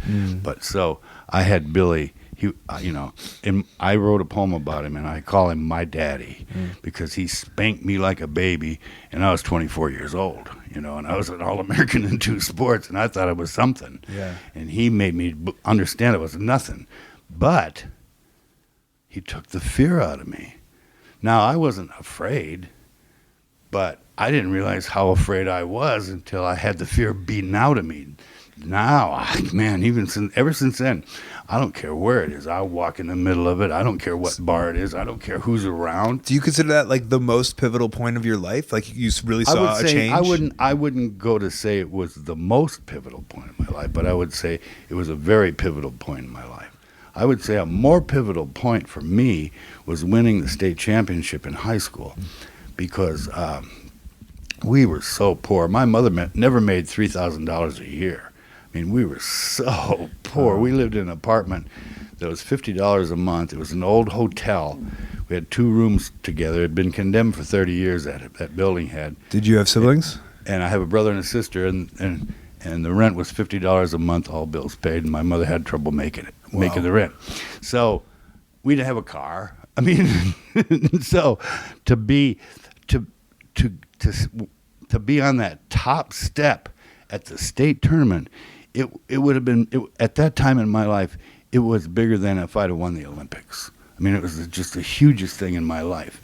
But so I had Billy, and I wrote a poem about him, and I call him my daddy because he spanked me like a baby, and I was 24 years old, and I was an All-American in 2 sports, and I thought it was something. Yeah. And he made me understand it was nothing. But he took the fear out of me. Now, I wasn't afraid, but I didn't realize how afraid I was until I had the fear beaten out of me. Now, man, ever since then, I don't care where it is. I'll walk in the middle of it. I don't care what bar it is. I don't care who's around. Do you consider that like the most pivotal point of your life? Like you really saw a change? I wouldn't go to say it was the most pivotal point in my life, but I would say it was a very pivotal point in my life. I would say a more pivotal point for me was winning the state championship in high school, because we were so poor. My mother never made $3,000 a year. I mean, we were so poor. We lived in an apartment that was $50 a month. It was an old hotel. We had 2 rooms together. It had been condemned for 30 years, that building had. Did you have siblings? And I have a brother and a sister, and the rent was $50 a month, all bills paid, and my mother had trouble making the rent. So we didn't have a car. I mean, so to be on that top step at the state tournament, it would have been, at that time in my life, it was bigger than if I'd have won the Olympics. I mean, it was just the hugest thing in my life.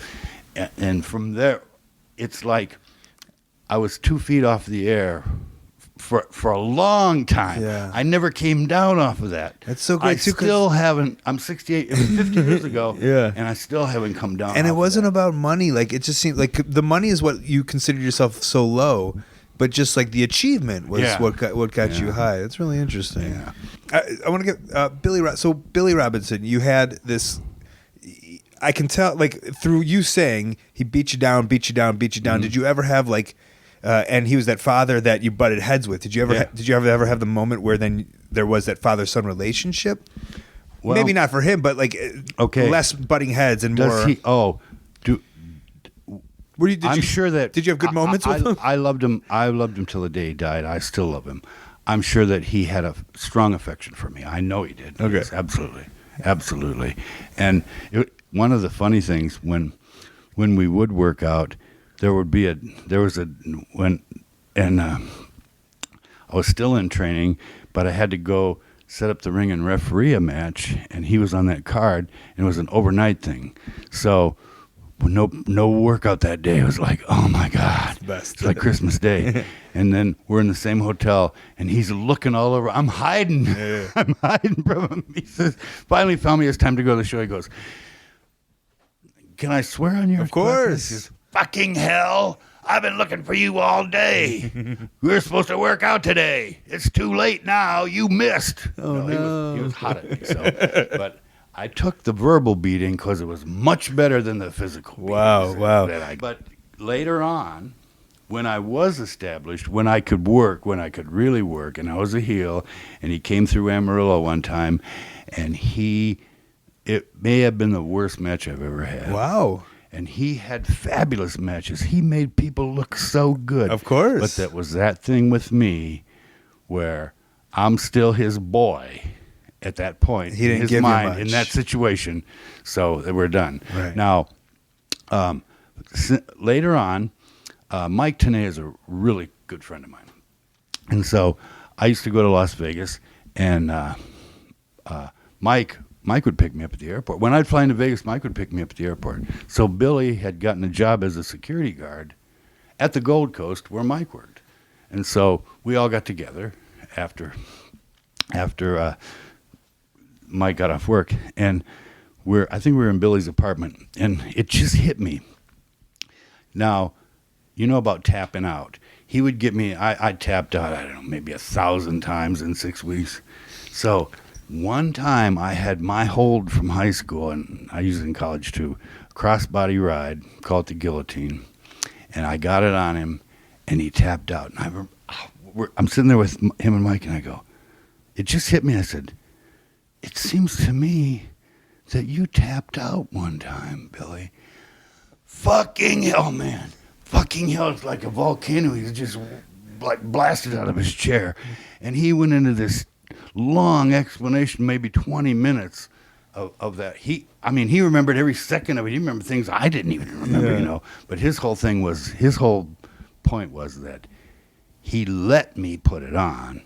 And from there, it's like I was 2 feet off the air for a long time. Yeah. I never came down off of that. That's so great, I too, 'cause- still haven't. I'm 68. It was 50 years ago. Yeah. And I still haven't come down. And it off wasn't of that. about money. Like it just seemed like the money is what you considered yourself so low, but just like the achievement was what got you high. That's really interesting. Yeah. I want to get Billy Robinson. You had this. I can tell, like through you saying he beat you down. Mm-hmm. Did you ever have like? And he was that father that you butted heads with. Did you ever? Yeah. Did you ever have the moment where then there was that father-son relationship? Well, maybe not for him, but like less butting heads and more. Does he? Oh, I'm sure that. Did you have good moments with him? I loved him. I loved him till the day he died. I still love him. I'm sure that he had a strong affection for me. I know he did. Okay. Yes, absolutely. And one of the funny things when we would work out, I was still in training, but I had to go set up the ring and referee a match, and he was on that card, and it was an overnight thing. So no workout that day. It was like, oh my God, Best. It's like Christmas Day. And then we're in the same hotel, and he's looking all over. I'm hiding. Yeah. I'm hiding from him. He says, finally found me. It's time to go to the show. He goes, can I swear on your Of course. He says, fucking hell. I've been looking for you all day. We were supposed to work out today. It's too late now. You missed. Oh, no. He was hot at me. So. But I took the verbal beating because it was much better than the physical beating. Wow. But later on, when I was established, when I could work, when I could really work, and I was a heel, and he came through Amarillo one time, and it may have been the worst match I've ever had. Wow. And he had fabulous matches. He made people look so good. Of course. But that was that thing with me where I'm still his boy at that point. He didn't in his give you mind, much. in that situation. So we're done. Right. Now, later on, Mike Tenay is a really good friend of mine. And so I used to go to Las Vegas, and Mike would pick me up at the airport. When I'd fly into Vegas, Mike would pick me up at the airport. So Billy had gotten a job as a security guard at the Gold Coast where Mike worked. And so we all got together after Mike got off work, and I think we were in Billy's apartment, and it just hit me. Now, you know about tapping out. He would get me, I tapped out, I don't know, maybe 1,000 times in 6 weeks. So one time I had my hold from high school, and I used it in college too, crossbody ride, called it the guillotine, and I got it on him, and he tapped out. And I'm sitting there with him and Mike, and I go, it just hit me. I said, it seems to me that you tapped out one time, Billy. Fucking hell, man. Fucking hell, it's like a volcano. He was just like blasted out of his chair. And he went into this long explanation, maybe 20 minutes of that. He remembered every second of it. He remembered things I didn't even remember, But his whole point was that he let me put it on,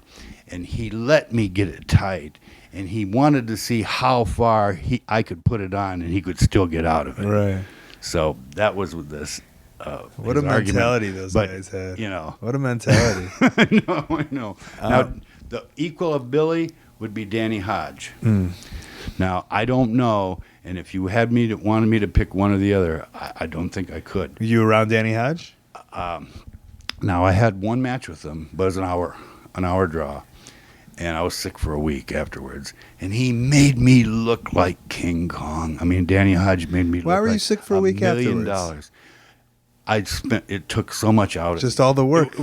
and he let me get it tight, and he wanted to see how far I could put it on, and he could still get out of it. Right. So that was with this. What his a argument. mentality those But, guys had. You know, What a mentality. I know. Now, the equal of Billy would be Danny Hodge. Now, I don't know, and if you had wanted me to pick one or the other, I don't think I could. Were you around Danny Hodge? Now, I had one match with him, but it was an hour draw, and I was sick for a week afterwards. And he made me look like King Kong. I mean, Danny Hodge made me look like Why were you sick for a week $1 million. afterwards? It took so much out of Just me. all the work.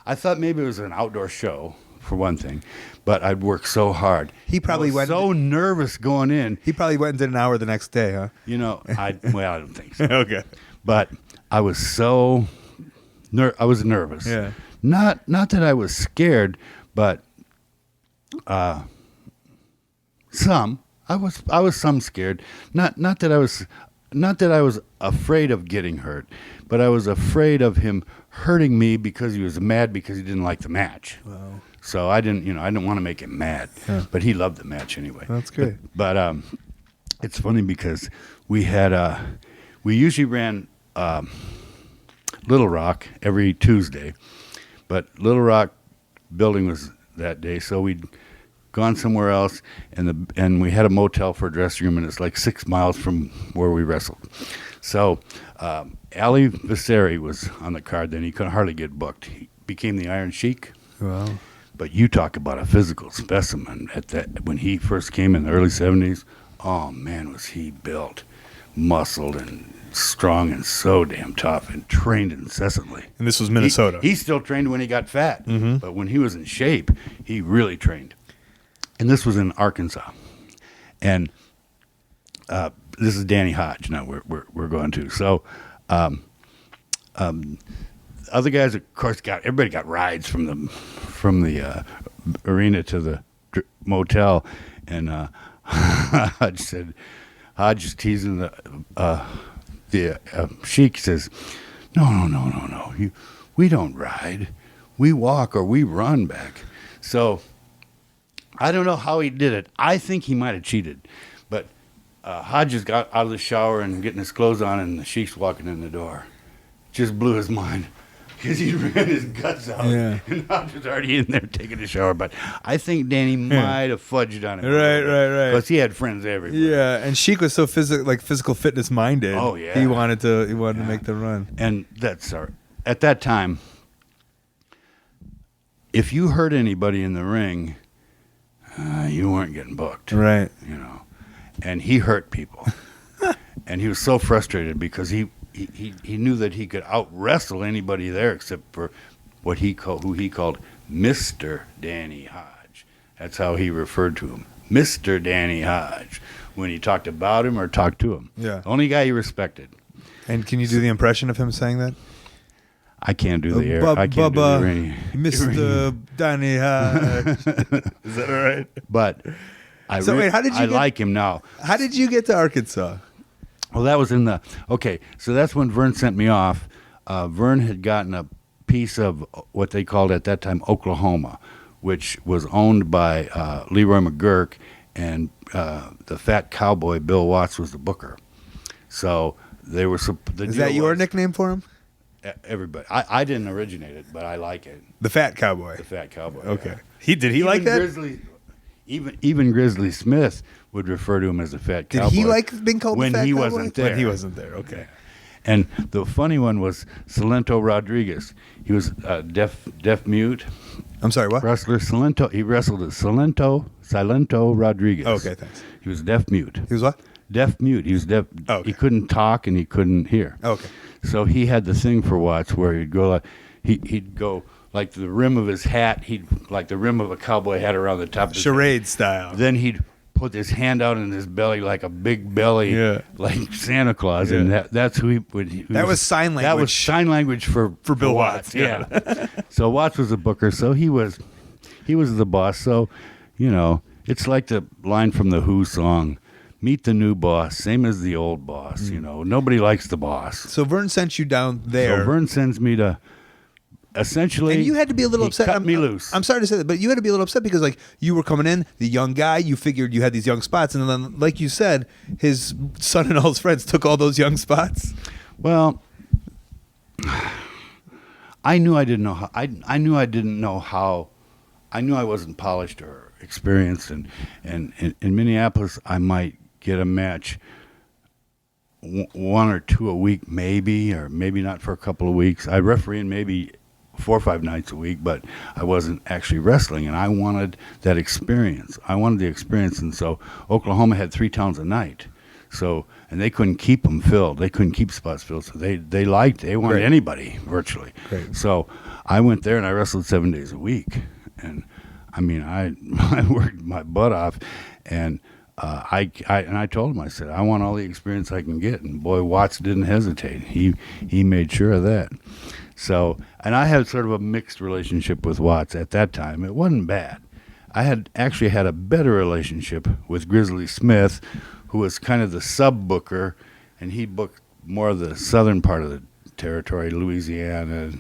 I thought maybe it was an outdoor show, for one thing, but I'd worked so hard. He probably I was went so nervous going in. He probably went and did an hour the next day, huh? You know, I don't think so. Okay. But I was so I was nervous. Yeah. Not that I was scared, but some. I was some scared. Not that I was afraid of getting hurt, but I was afraid of him hurting me because he was mad because he didn't like the match. Wow. So I didn't want to make him mad. Yeah. But he loved the match anyway. That's great. But it's funny because we usually ran Little Rock every Tuesday, but Little Rock building was that day, so we'd gone somewhere else, and we had a motel for a dressing room, and it's like 6 miles from where we wrestled. So Ali Viseri was on the card then. He couldn't hardly get booked. He became the Iron Sheik. Wow. But you talk about a physical specimen when he first came in the early 70s. Oh man, was he built, muscled, and strong, and so damn tough, and trained incessantly. And this was Minnesota. He still trained when he got fat, Mm-hmm. but when he was in shape, he really trained. And this was in Arkansas, and this is Danny Hodge. Now we're going to so. Other guys, of course, everybody got rides from the arena to the motel, and Hodge is teasing the Sheik says, no, we don't ride, we walk or we run back. So I don't know how he did it. I think he might have cheated, but Hodges got out of the shower and getting his clothes on, and the Sheik's walking in the door. Just blew his mind because he ran his guts out, Yeah. and Hodges was already in there taking a shower. But I think Danny might have fudged on him. Right. Because he had friends everywhere. Yeah, and Sheik was so physical fitness minded. Oh, yeah. He wanted to make the run. And at that time, if you hurt anybody in the ring, you weren't getting booked. Right. You know, and he hurt people, and he was so frustrated because he knew that he could out wrestle anybody there except for who he called Mr. Danny Hodge. That's how he referred to him, Mr. Danny Hodge, when he talked about him or talked to him. Yeah. The only guy he respected. And can you do the impression of him saying that? I can't do the air. I can't do the Iranian. Mr. Danny Hodge. Is that all right? But I like him now. How did you get to Arkansas? Well, that was so that's when Vern sent me off. Vern had gotten a piece of what they called at that time Oklahoma, which was owned by Leroy McGurk, and the fat cowboy Bill Watts was the booker. So they were. Is that your nickname for him? Everybody. I didn't originate it, but I like it. The fat cowboy. The fat cowboy. Okay. Yeah. Did he like that? Even Grizzly Smith would refer to him as a fat cowboy. Did he like being called when the fat he cowboy? wasn't there? When he wasn't there. Okay. And the funny one was Salento Rodriguez. He was deaf mute. I'm sorry, what? Wrestler Salento. He wrestled at Salento Rodriguez. Okay, thanks. He was deaf mute. He was what? Deaf mute. He was deaf. Oh, okay. He couldn't talk and he couldn't hear. Okay. So he had the thing for Watts where he'd go he'd go like the rim of his hat. Like the rim of a cowboy hat around the top of his Charade head. style. Then he'd put his hand out in his belly like a big belly, like Santa Claus, and that's who he would. That was sign language. That was sign language for Bill Watts. Yeah. So Watts was a booker, so he was the boss. So, it's like the line from the Who song. Meet the new boss, same as the old boss. Nobody likes the boss. So Vern sent you down there. So Vern sends me to. Essentially, and you had to be a little upset. Cut me loose. I'm sorry to say that, but you had to be a little upset because, like, you were coming in, the young guy. You figured you had these young spots, and then, like you said, his son and all his friends took all those young spots. Well, I knew I didn't know how. I knew I didn't know how. I knew I wasn't polished or experienced, and in Minneapolis, I might get a match one or two a week, maybe, or maybe not for a couple of weeks. I referee in maybe 4 or 5 nights a week, but I wasn't actually wrestling, and I wanted that experience. I wanted the experience, and so Oklahoma had 3 towns a night. So, and they couldn't keep them filled. They couldn't keep spots filled. So they wanted anybody virtually. Great. So I went there and I wrestled 7 days a week. And I mean, I worked my butt off, and I told him, I said, I want all the experience I can get. And boy, Watts didn't hesitate. He made sure of that. So, and I had sort of a mixed relationship with Watts at that time. It wasn't bad. I had actually had a better relationship with Grizzly Smith, who was kind of the sub-booker, and he booked more of the southern part of the territory, Louisiana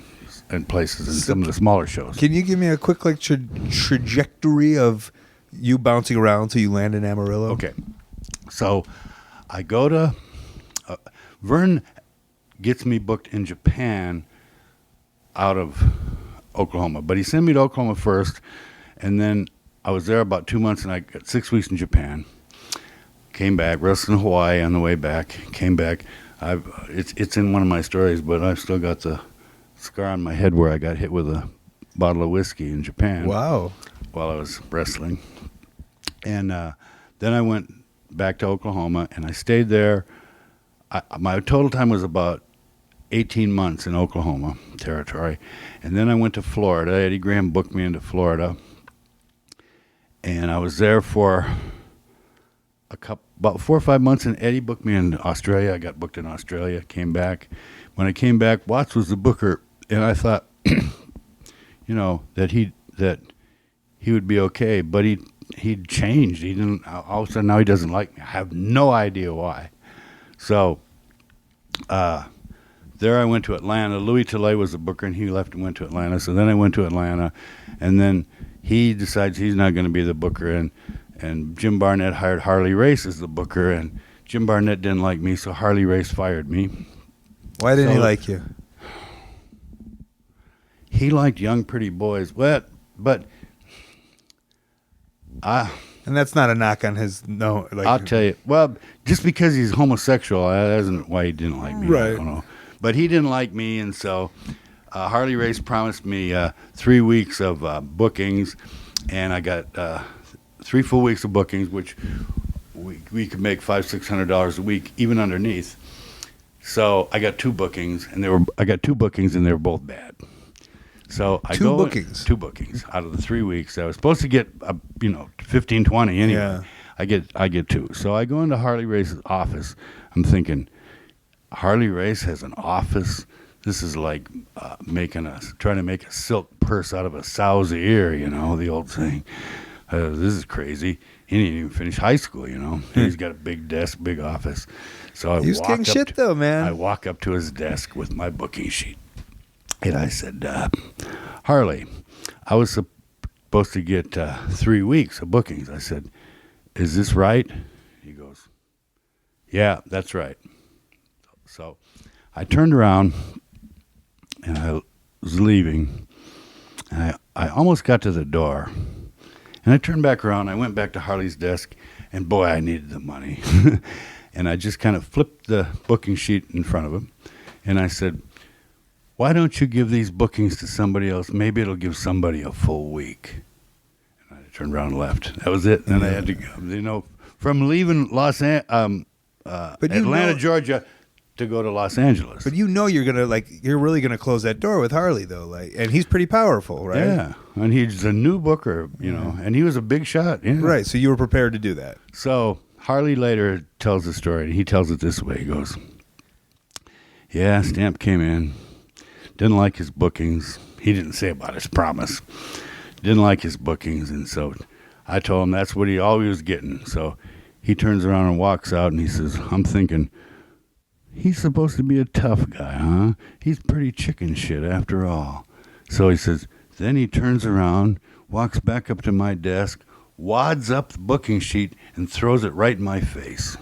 and places, and some of the smaller shows. Can you give me a quick trajectory of you bouncing around till you land in Amarillo? Okay. So I go to Vern gets me booked in Japan out of Oklahoma, but he sent me to Oklahoma first, and then I was there about 2 months, and I got 6 weeks in Japan. Came back, wrestled in Hawaii on the way back. Came back. It's in one of my stories, but I've still got the scar on my head where I got hit with a bottle of whiskey in Japan. Wow. While I was wrestling. And then I went back to Oklahoma, and I stayed there. My total time was about 18 months in Oklahoma territory. And then I went to Florida. Eddie Graham booked me into Florida. And I was there for about 4 or 5 months, and Eddie booked me in Australia. I got booked in Australia, came back. When I came back, Watts was the booker, and I thought, that he would be okay, but he'd changed. He didn't. All of a sudden, now he doesn't like me. I have no idea why. So, there I went to Atlanta. Louis Tilley was the booker, and he left and went to Atlanta. So then I went to Atlanta, and then he decides he's not going to be the booker, and Jim Barnett hired Harley Race as the booker, and Jim Barnett didn't like me, so Harley Race fired me. Why didn't he like you? He liked young, pretty boys, but and that's not a knock on his no. Like, I'll tell you. Well, just because he's homosexual, that isn't why he didn't like me. Right. I don't know. But he didn't like me, and so Harley Race promised me 3 weeks of bookings, and I got 3 full weeks of bookings, which we could make $500-600 a week, even underneath. So I got 2 bookings, and they were both bad. So I Two bookings out of the 3 weeks. I was supposed to get 15, 20 anyway. Yeah. I get 2. So I go into Harley Race's office. I'm thinking, Harley Race has an office. This is like trying to make a silk purse out of a sow's ear. The old saying. This is crazy. He didn't even finish high school. He's got a big desk, big office. So he was king shit though, man. I walk up to his desk with my booking sheet. And I said, Harley, I was supposed to get 3 weeks of bookings. I said, is this right? He goes, yeah, that's right. So I turned around, and I was leaving. And I almost got to the door. And I turned back around. I went back to Harley's desk, and boy, I needed the money. And I just kind of flipped the booking sheet in front of him. And I said, why don't you give these bookings to somebody else? Maybe it'll give somebody a full week. And I turned around and left. That was it. And I had to go, from leaving Atlanta, Georgia, to go to Los Angeles. But you're really gonna close that door with Harley though, and he's pretty powerful, right? Yeah, and he's a new booker, and he was a big shot. Yeah. Right. So you were prepared to do that. So Harley later tells the story. He tells it this way. He goes, "Yeah, Stamp came in, didn't like his bookings. He didn't say about his promise. Didn't like his bookings, and so I told him that's what he always was getting. So he turns around and walks out, and he says, I'm thinking, he's supposed to be a tough guy, huh? He's pretty chicken shit after all. So he says, then he turns around, walks back up to my desk, wads up the booking sheet, and throws it right in my face.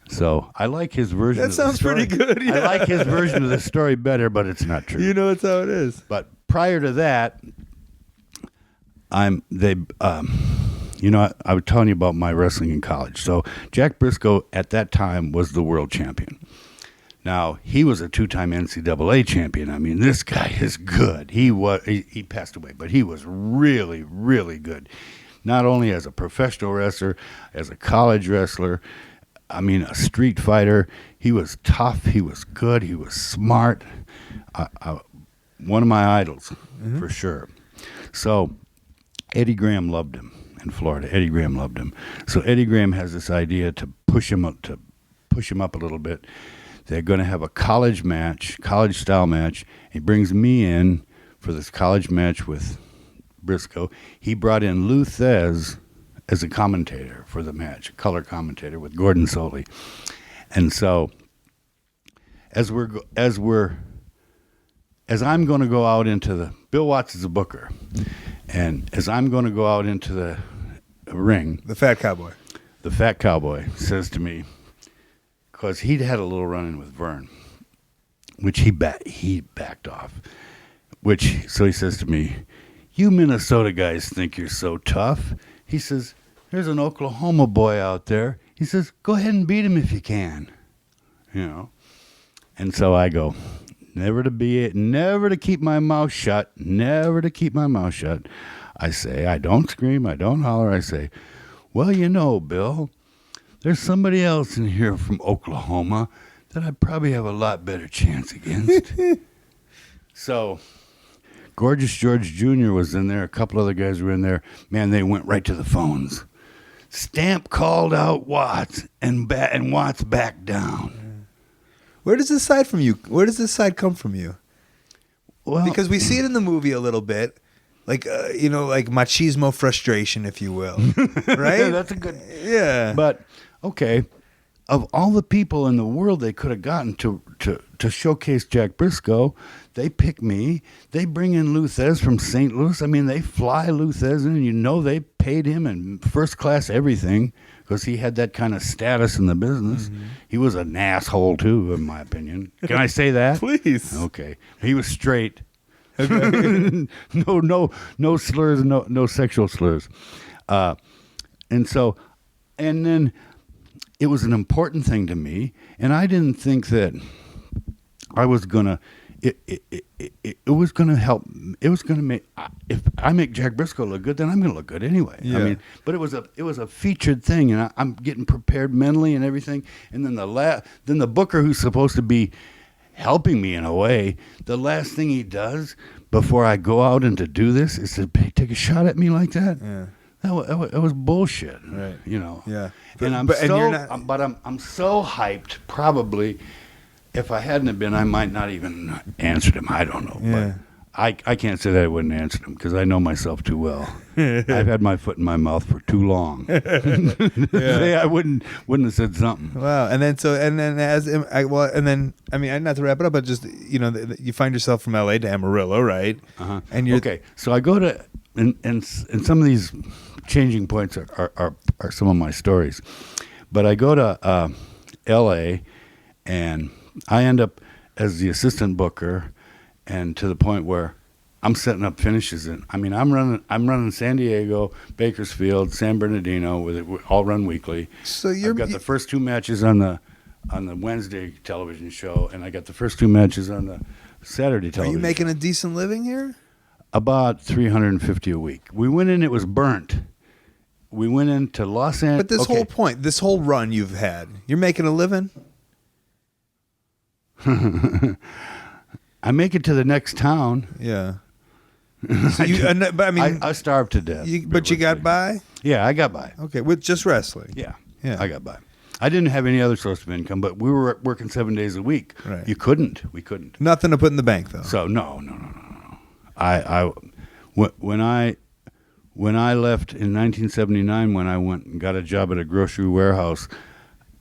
So I like his version. That of the sounds story. pretty good, yeah. I like his version of the story better, but it's not true. You know, it's how it is. But prior to that, I was telling you about my wrestling in college. So Jack Brisco at that time was the world champion. Now, he was a 2-time NCAA champion. I mean, this guy is good. He passed away, but he was really, really good. Not only as a professional wrestler, as a college wrestler, I mean, a street fighter. He was tough. He was good. He was smart. One of my idols, for sure. So Eddie Graham loved him in Florida. Eddie Graham loved him. So Eddie Graham has this idea to push him up a little bit. They're going to have a college style match. He brings me in for this college match with Brisco. He brought in Lou Thez as a commentator for the match, a color commentator with Gordon Soley. And so as I'm going to go out into the Bill Watts is a booker, and as I'm going to go out into the ring, The Fat Cowboy says to me, because he'd had a little run-in with Vern, which he backed off. So he says to me, "You Minnesota guys think you're so tough." He says, "There's an Oklahoma boy out there." He says, "Go ahead and beat him if you can." You know. And so I go, never to keep my mouth shut. I say, I don't scream, I don't holler. I say, "Well, you know, Bill, there's somebody else in here from Oklahoma that I probably have a lot better chance against." So Gorgeous George Jr. was in there. A couple other guys were in there. Man, they went right to the phones. Stamp called out Watts, and Watts backed down. Where does this side come from you? Well, Because we see it in the movie a little bit, like like machismo frustration, if you will, right? that's a good. Yeah. But okay, of all the people in the world they could have gotten to showcase Jack Brisco, they pick me. They bring in Lou Thez from St. Louis. I mean, they fly Lou Thez in. You know, they paid him in first class everything because he had that kind of status in the business. Mm-hmm. He was an asshole too, in my opinion. Can I say that? Please. Okay. He was straight. Okay. no slurs, no sexual slurs. And then it was an important thing to me, and I didn't think that I was gonna. It was gonna help. It was gonna make. If I make Jack Brisco look good, then I'm gonna look good anyway. Yeah. I mean, but it was a featured thing, and I'm getting prepared mentally and everything. And then the booker, who's supposed to be helping me in a way, the last thing he does before I go out and to do this is to take a shot at me like that. Yeah. That was bullshit, right? You know. Yeah. And I'm so hyped. Probably, if I hadn't have been, I might not even answered him. I don't know. Yeah. But I can't say that I wouldn't answer him because I know myself too well. I've had my foot in my mouth for too long. I wouldn't have said something. Wow. And then not to wrap it up, but just you find yourself from LA to Amarillo, right? Uh-huh. And you're okay. So I go to and some of these changing points are some of my stories, but I go to L.A. and I end up as the assistant booker, and to the point where I'm setting up finishes. And I mean, I'm running San Diego, Bakersfield, San Bernardino with it all run weekly. So I've got the first two matches on the Wednesday television show, and I got the first two matches on the Saturday television. Are you making a decent living here? About $350 a week. We went in; it was burnt. We went into Los Angeles. But this whole run you've had, you're making a living? I make it to the next town. Yeah. So I starved to death. But you got by? Yeah, I got by. Okay, with just wrestling? Yeah, I got by. I didn't have any other source of income, but we were working 7 days a week. Right. We couldn't. Nothing to put in the bank, though. So no. When I left in 1979, when I went and got a job at a grocery warehouse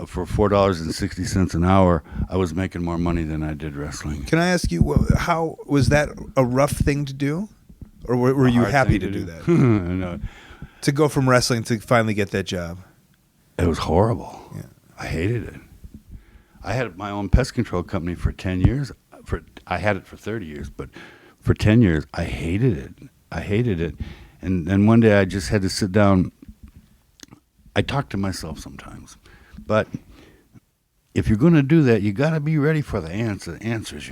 for $4.60 an hour, I was making more money than I did wrestling. Can I ask you, how was that a rough thing to do, or were you happy to do that? No. To go from wrestling to finally get that job. It was horrible. Yeah. I hated it. I had my own pest control company for 10 years. I had it for 30 years, but for 10 years, I hated it. And then one day I just had to sit down. I talk to myself sometimes. But if you're going to do that, you got to be ready for the answers,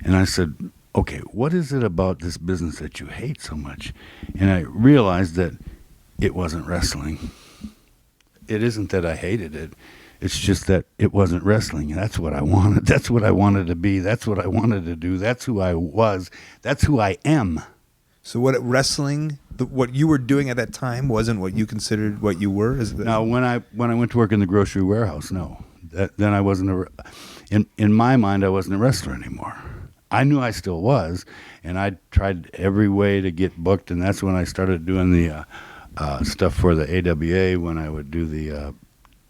And I said, okay, what is it about this business that you hate so much? And I realized that it wasn't wrestling. It isn't that I hated it. It's just that it wasn't wrestling. That's what I wanted. That's what I wanted to be. That's what I wanted to do. That's who I was. That's who I am. So what what you were doing at that time wasn't what you considered what you were? No, when I went to work in the grocery warehouse, no. Then I wasn't in my mind, I wasn't a wrestler anymore. I knew I still was, and I tried every way to get booked, and that's when I started doing the stuff for the AWA, when I would do the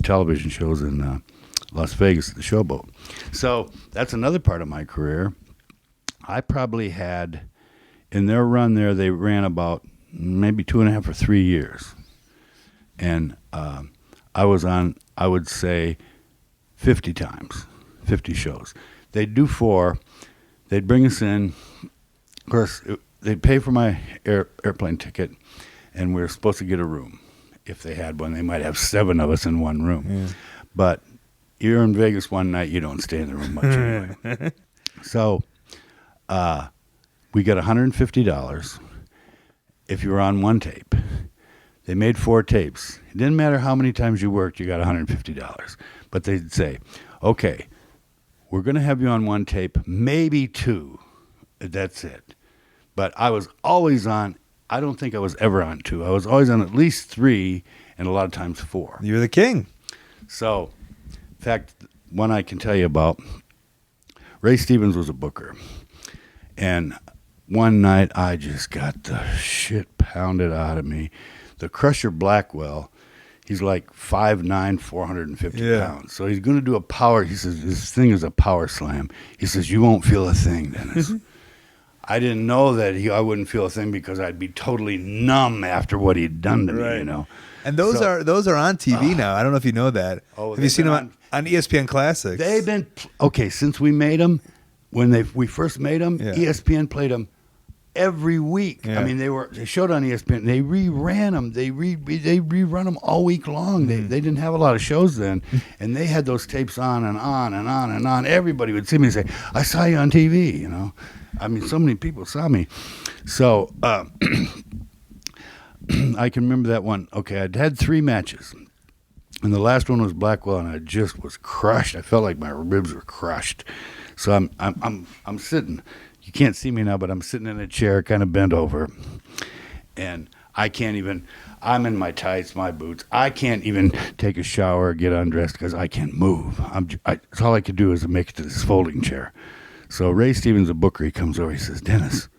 television shows in Las Vegas, the Showboat. So that's another part of my career. I probably had, in their run there, they ran about maybe 2.5 or 3 years. And I was on, I would say, 50 times, 50 shows. They'd do 4. They'd bring us in. Of course, they'd pay for my airplane ticket, and we were supposed to get a room. If they had one, they might have 7 of us in one room. Yeah. But you're in Vegas one night, you don't stay in the room much anyway. So we got $150 if you were on one tape. They made 4 tapes. It didn't matter how many times you worked, you got $150. But they'd say, okay, we're going to have you on one tape, maybe 2. That's it. But I was always on. I don't think I was ever on 2. I was always on at least 3, and a lot of times 4. You're the king. So, in fact, one I can tell you about, Ray Stevens was a booker. And one night I just got the shit pounded out of me. The Crusher Blackwell, he's like 5'9", 450 pounds. So he's going to do a power. He says, this thing is a power slam. He says, you won't feel a thing, Dennis. I didn't know that I wouldn't feel a thing because I'd be totally numb after what he'd done to me, And those are on TV now. I don't know if you know that. Oh, have you seen them on ESPN Classics? They've been since we made them. When we first made them, ESPN played them every week. Yeah. I mean, they showed on ESPN. They reran them. They rerun them all week long. They didn't have a lot of shows then, and they had those tapes on and on and on and on. Everybody would see me and say, "I saw you on TV." I mean, so many people saw me. So I can remember that one. Okay, I'd had 3 matches, and the last one was Blackwell, and I just was crushed. I felt like my ribs were crushed. So I'm sitting. You can't see me now, but I'm sitting in a chair, kind of bent over, and I can't even. I'm in my tights, my boots. I can't even take a shower or get undressed because I can't move. That's all I could do is make it to this folding chair. So Ray Stevens, a booker, he comes over. He says, "Dennis,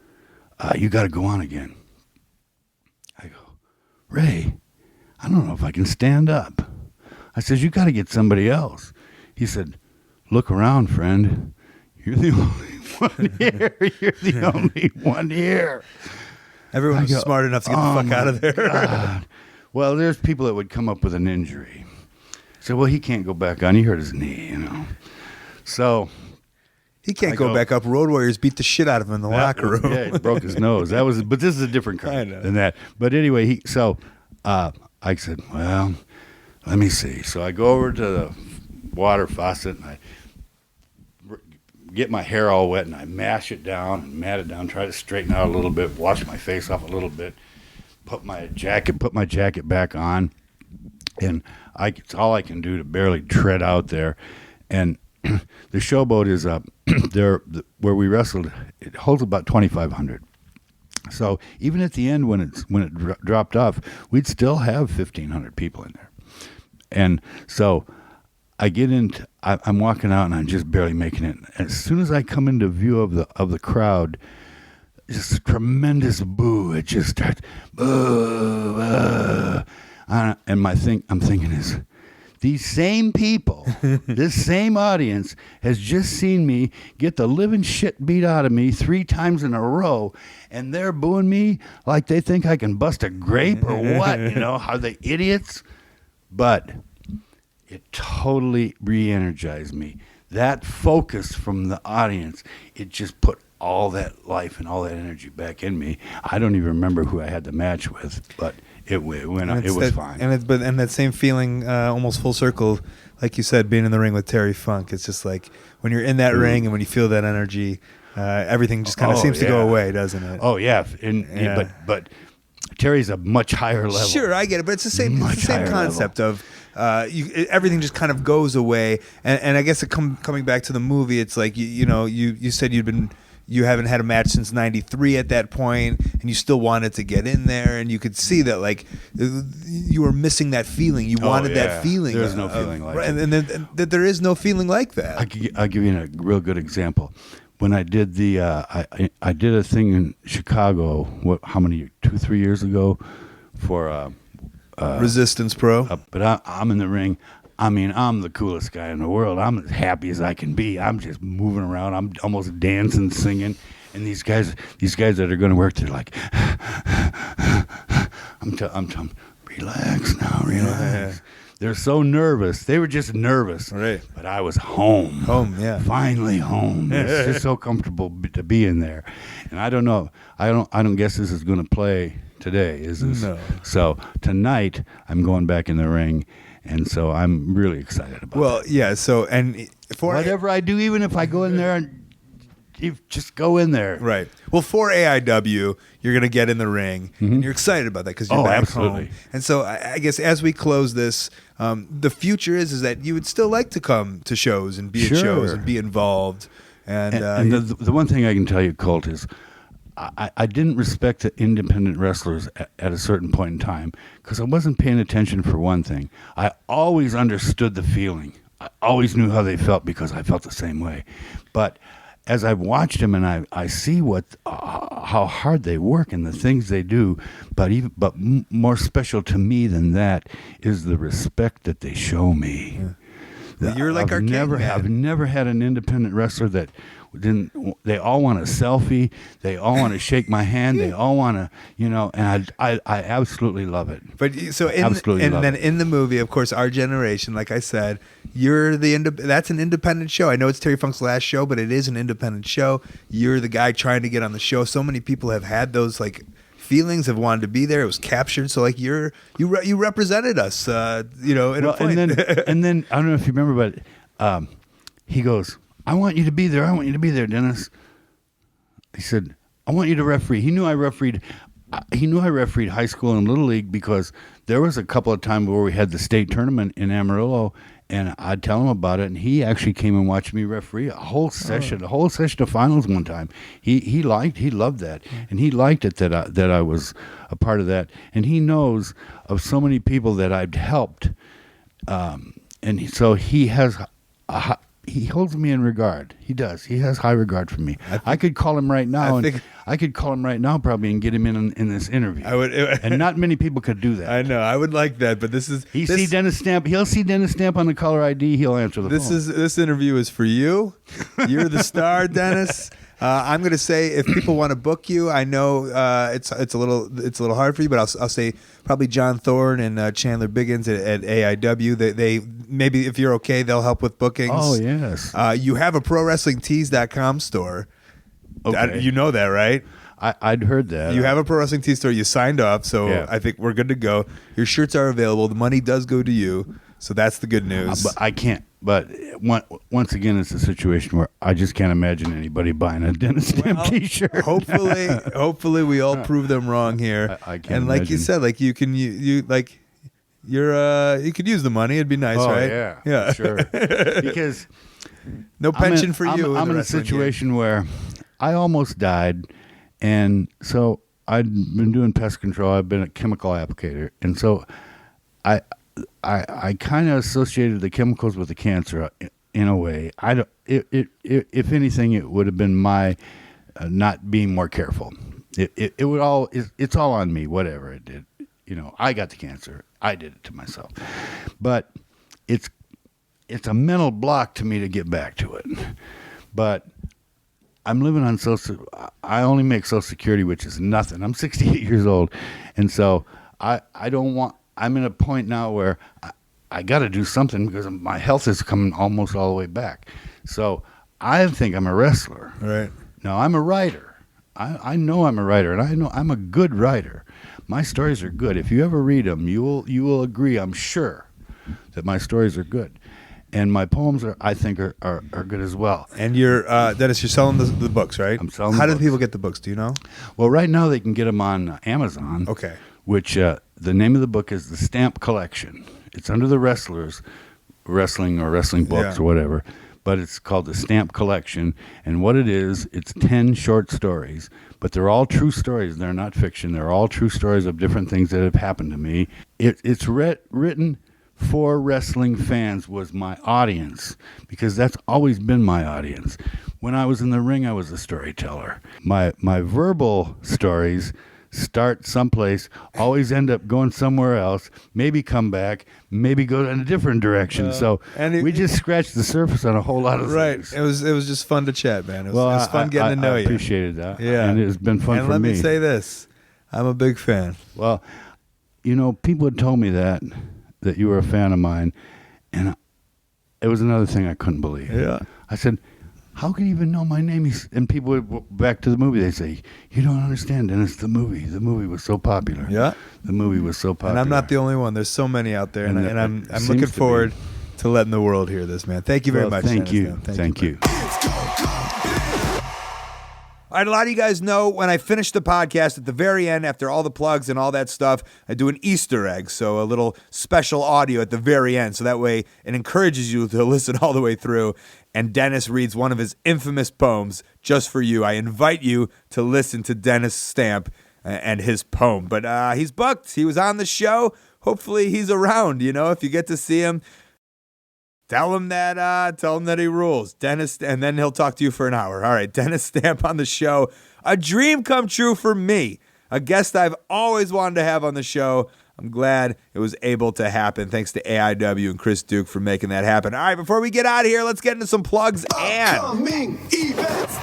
you got to go on again." I go, "Ray, I don't know if I can stand up." I says, "You got to get somebody else." He said, "Look around, friend. You're the only one here. You're the only one here." Everyone's smart enough to get the fuck out of there. God. Well, there's people that would come up with an injury. So, well, he can't go back on. He hurt his knee, So he can't go back up. Road Warriors beat the shit out of him in the locker room. Yeah, he broke his nose. But this is a different kind than that. But anyway, I said, well, let me see. So I go over to the water faucet and I get my hair all wet and I mash it down and mat it down, try to straighten out a little bit, wash my face off a little bit, put my jacket back on, and it's all I can do to barely tread out there. And the Showboat is up there where we wrestled. It holds about 2,500. So even at the end when it dropped off, we'd still have 1,500 people in there. And so I get into, I'm walking out and I'm just barely making it. As soon as I come into view of the crowd, just a tremendous boo. It just starts, boo, boo. And I'm thinking is, these same people, this same audience has just seen me get the living shit beat out of me 3 times in a row, and they're booing me like they think I can bust a grape or what? Are they idiots? But it totally re-energized me. That focus from the audience, it just put all that life and all that energy back in me. I don't even remember who I had the match with, but it was fine. And that same feeling, almost full circle, like you said, being in the ring with Terry Funk. It's just like when you're in that ring and when you feel that energy, everything just kind of seems to go away, doesn't it? Oh yeah, but Terry's a much higher level. Sure, I get it, but it's the same concept of everything just kind of goes away. And I guess coming back to the movie, it's like you said you haven't had a match since '93 at that point, and you still wanted to get in there, and you could see that like you were missing that feling. You wanted that feeling. There's no feeling like it, and that there is no feeling like that. I'll give you a real good example. When I did I did a thing in Chicago. How many? 2-3 years ago, for Resistance Pro. But I'm in the ring. I mean, I'm the coolest guy in the world. I'm as happy as I can be. I'm just moving around. I'm almost dancing, singing. And these guys that are going to work, they're like, I'm telling, relax now, relax. Yeah. They're so nervous. They were just nervous. Right. But I was home. Home, yeah. Finally home. It's just so comfortable to be in there. And I don't know. I don't guess this is going to play today, is this? No. So tonight I'm going back in the ring. And so I'm really excited about it. Well, yeah, so, and for whatever I do, even if I go in there and you just go in there. Right. Well, for AIW, you're going to get in the ring, and you're excited about that because you're back absolutely. home. And so I guess as we close this, the future is that you would still like to come to shows and be at shows and be involved. And the one thing I can tell you, Colt, is I didn't respect the independent wrestlers at a certain point in time because I wasn't paying attention for one thing. I always understood the feeling. I always knew how they felt because I felt the same way. But as I've watched them and I see how hard they work and the things they do, but more special to me than that is the respect that they show me. Yeah. You're like our king, man. I've never had an independent wrestler that didn't. They all want a selfie. They all want to shake my hand. They all want to, and I absolutely love it. But so in the movie, of course, Our Generation, like I said, you're that's an independent show. I know it's Terry Funk's last show, but it is an independent show. You're the guy trying to get on the show. So many people have had those like feelings, have wanted to be there. It was captured. So like you represented us, in a point. And then I don't know if you remember, but he goes, I want you to be there. I want you to be there, Dennis. He said, I want you to referee. He knew I refereed high school and Little League because there was a couple of times where we had the state tournament in Amarillo, and I'd tell him about it, and he actually came and watched me referee a whole session of finals one time. He loved that, and he liked it that I was a part of that, and he knows of so many people that I've helped, so he has. He holds me in regard. He does. He has high regard for me. I could call him right now. I could call him right now probably and get him in this interview. And not many people could do that. I know. I would like that, but see Dennis Stamp. He'll see Dennis Stamp on the caller ID. He'll answer the phone. This interview is for you. You're the star, Dennis. I'm going to say if people want to book you, I know it's a little hard for you, but I'll say probably John Thorne and Chandler Biggins at AIW. They maybe if you're okay, they'll help with bookings. Oh yes. You have a ProWrestlingTees.com store. Okay. You know that, right? I'd heard that. You have a Pro Wrestling Tees store. You signed up, so yeah. I think we're good to go. Your shirts are available. The money does go to you, so that's the good news. But I can't. But once again, it's a situation where I just can't imagine anybody buying a Dennis Stamp T-shirt. Hopefully, we all prove them wrong here. I can't. And like imagine. you said, like you can you could use the money. It'd be nice, right? Yeah, sure. Because no pension for you. I'm in a situation where I almost died, and so I'd been doing pest control. I've been a chemical applicator, and so I kind of associated the chemicals with the cancer in a way. If anything, it would have been my not being more careful. It's all on me. Whatever it did, I got the cancer. I did it to myself, but it's a mental block to me to get back to it. But I'm living on I only make Social Security, which is nothing. I'm 68 years old, and so I don't want. I'm in a point now where I got to do something because my health is coming almost all the way back. So I think I'm a wrestler. Right. Now, I'm a writer. I know I'm a writer, and I know I'm a good writer. My stories are good. If you ever read them, you will agree, I'm sure, that my stories are good. And my poems I think are good as well. And you're Dennis, you're selling the books, right? I'm selling How the do books. people get the books? Do you know? Well, right now they can get them on Amazon. Okay. Which the name of the book is The Stamp Collection. It's under the Wrestlers, wrestling books or whatever, but it's called The Stamp Collection. And what it is, it's 10 short stories, but they're all true stories. They're not fiction. They're all true stories of different things that have happened to me. It's written for wrestling fans, was my audience, because that's always been my audience. When I was in the ring, I was a storyteller. My verbal stories start someplace, always end up going somewhere else, maybe come back, maybe go in a different direction. We just scratched the surface on a whole lot of things. It was just fun to chat, man. It was fun getting to know you. I appreciated that. Yeah. And it's been fun for me. And let me say this. I'm a big fan. Well, people had told me that you were a fan of mine, and it was another thing I couldn't believe. Yeah. I said, how can you even know my name? And people would go back to the movie. They say, you don't understand, Dennis, the movie. The movie was so popular. Yeah. The movie was so popular. And I'm not the only one. There's so many out there, and I'm seems looking to forward to letting the world hear this, man. Thank you very much. Thank Dennis, you. man. Thank you. All right, a lot of you guys know when I finish the podcast at the very end, after all the plugs and all that stuff, I do an Easter egg, so a little special audio at the very end, so that way it encourages you to listen all the way through, and Dennis reads one of his infamous poems just for you. I invite you to listen to Dennis Stamp and his poem, but he's booked. He was on the show. Hopefully he's around, if you get to see him. Tell him that he rules. Dennis, and then he'll talk to you for an hour. All right, Dennis Stamp on the show. A dream come true for me. A guest I've always wanted to have on the show. I'm glad it was able to happen. Thanks to AIW and Chris Duke for making that happen. All right, before we get out of here, let's get into some plugs and upcoming events.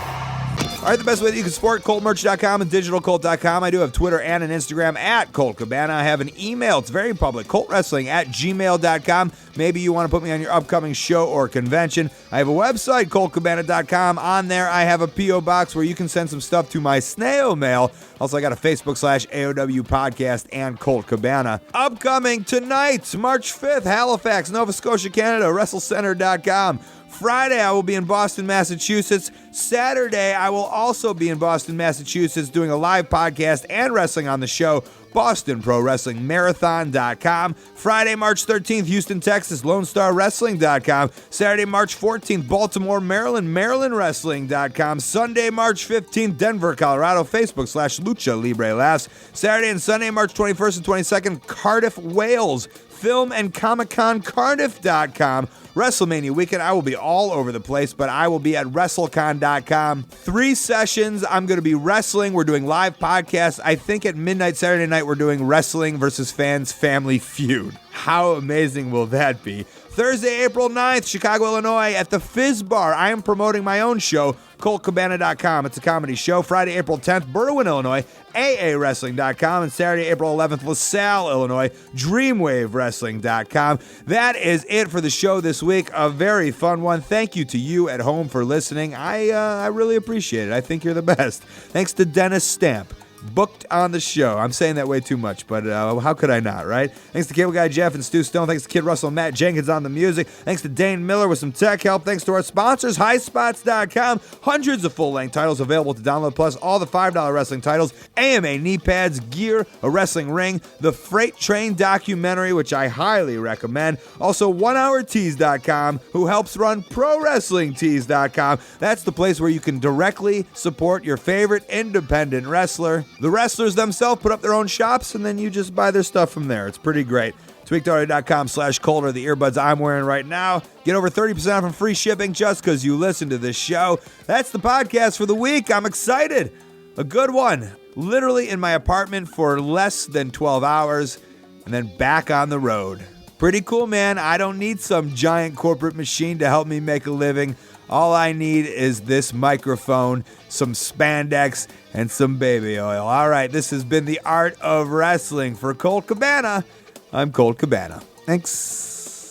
All right, the best way that you can support ColtMerch.com and DigitalColt.com. I do have Twitter and an Instagram at Colt Cabana. I have an email. It's very public, ColtWrestling@gmail.com. Maybe you want to put me on your upcoming show or convention. I have a website, ColtCabana.com. On there, I have a P.O. box where you can send some stuff to my snail mail. Also, I got a Facebook /AOW podcast and Colt Cabana. Upcoming tonight, March 5th, Halifax, Nova Scotia, Canada, WrestleCenter.com. Friday, I will be in Boston, Massachusetts. Saturday, I will also be in Boston, Massachusetts, doing a live podcast and wrestling on the show, BostonProWrestlingMarathon.com. Friday, March 13th, Houston, Texas, LoneStarWrestling.com. Saturday, March 14th, Baltimore, Maryland, MarylandWrestling.com. Sunday, March 15th, Denver, Colorado, Facebook /Lucha Libre Laughs. Saturday and Sunday, March 21st and 22nd, Cardiff, Wales, Film and Comic-Con Cardiff.com. WrestleMania weekend, I will be all over the place, but I will be at WrestleCon.com. 3 sessions, I'm going to be wrestling. We're doing live podcasts. I think at midnight Saturday night, we're doing Wrestling versus Fans Family Feud. How amazing will that be? Thursday, April 9th, Chicago, Illinois, at the Fizz Bar. I am promoting my own show, ColtCabana.com. It's a comedy show. Friday, April 10th, Berwyn, Illinois, AAWrestling.com. And Saturday, April 11th, LaSalle, Illinois, DreamWaveWrestling.com. That is it for the show this week. A very fun one. Thank you to you at home for listening. I really appreciate it. I think you're the best. Thanks to Dennis Stamp. Booked on the show. I'm saying that way too much, but how could I not, right? Thanks to Cable Guy Jeff and Stu Stone. Thanks to Kid Russell and Matt Jenkins on the music. Thanks to Dane Miller with some tech help. Thanks to our sponsors, HighSpots.com. Hundreds of full-length titles available to download, plus all the $5 wrestling titles, AMA knee pads, gear, a wrestling ring, the Freight Train documentary, which I highly recommend. Also, OneHourTees.com, who helps run ProWrestlingTees.com. That's the place where you can directly support your favorite independent wrestler. The wrestlers themselves put up their own shops, and then you just buy their stuff from there. It's pretty great. Tweakedaudio.com/Colt are the earbuds I'm wearing right now. Get over 30% off and free shipping just because you listen to this show. That's the podcast for the week. I'm excited. A good one. Literally in my apartment for less than 12 hours, and then back on the road. Pretty cool, man. I don't need some giant corporate machine to help me make a living. All I need is this microphone, some spandex, and some baby oil. All right, this has been The Art of Wrestling. For Colt Cabana, I'm Colt Cabana. Thanks.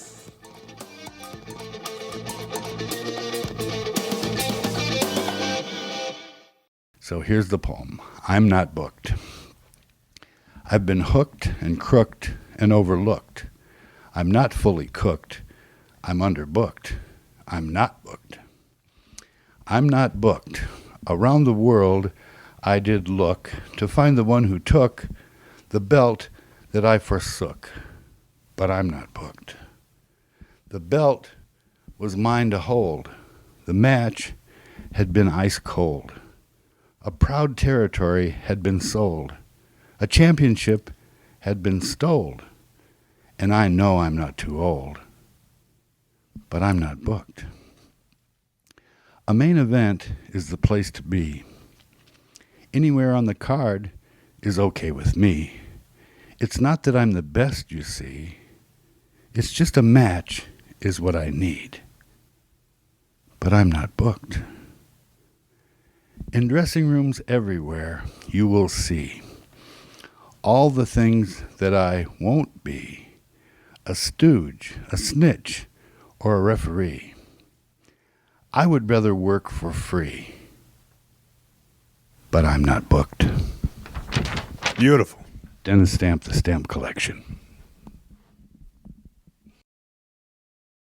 So here's the poem. I'm not booked. I've been hooked and crooked and overlooked. I'm not fully cooked. I'm underbooked. I'm not booked. I'm not booked. Around the world I did look to find the one who took the belt that I forsook. But I'm not booked. The belt was mine to hold. The match had been ice cold. A proud territory had been sold. A championship had been stoled. And I know I'm not too old. But I'm not booked. A main event is the place to be. Anywhere on the card is okay with me. It's not that I'm the best, you see. It's just a match is what I need. But I'm not booked. In dressing rooms everywhere, you will see all the things that I won't be. A stooge, a snitch, or a referee. I would rather work for free. But I'm not booked. Beautiful. Dennis Stamp, the Stamp Collection.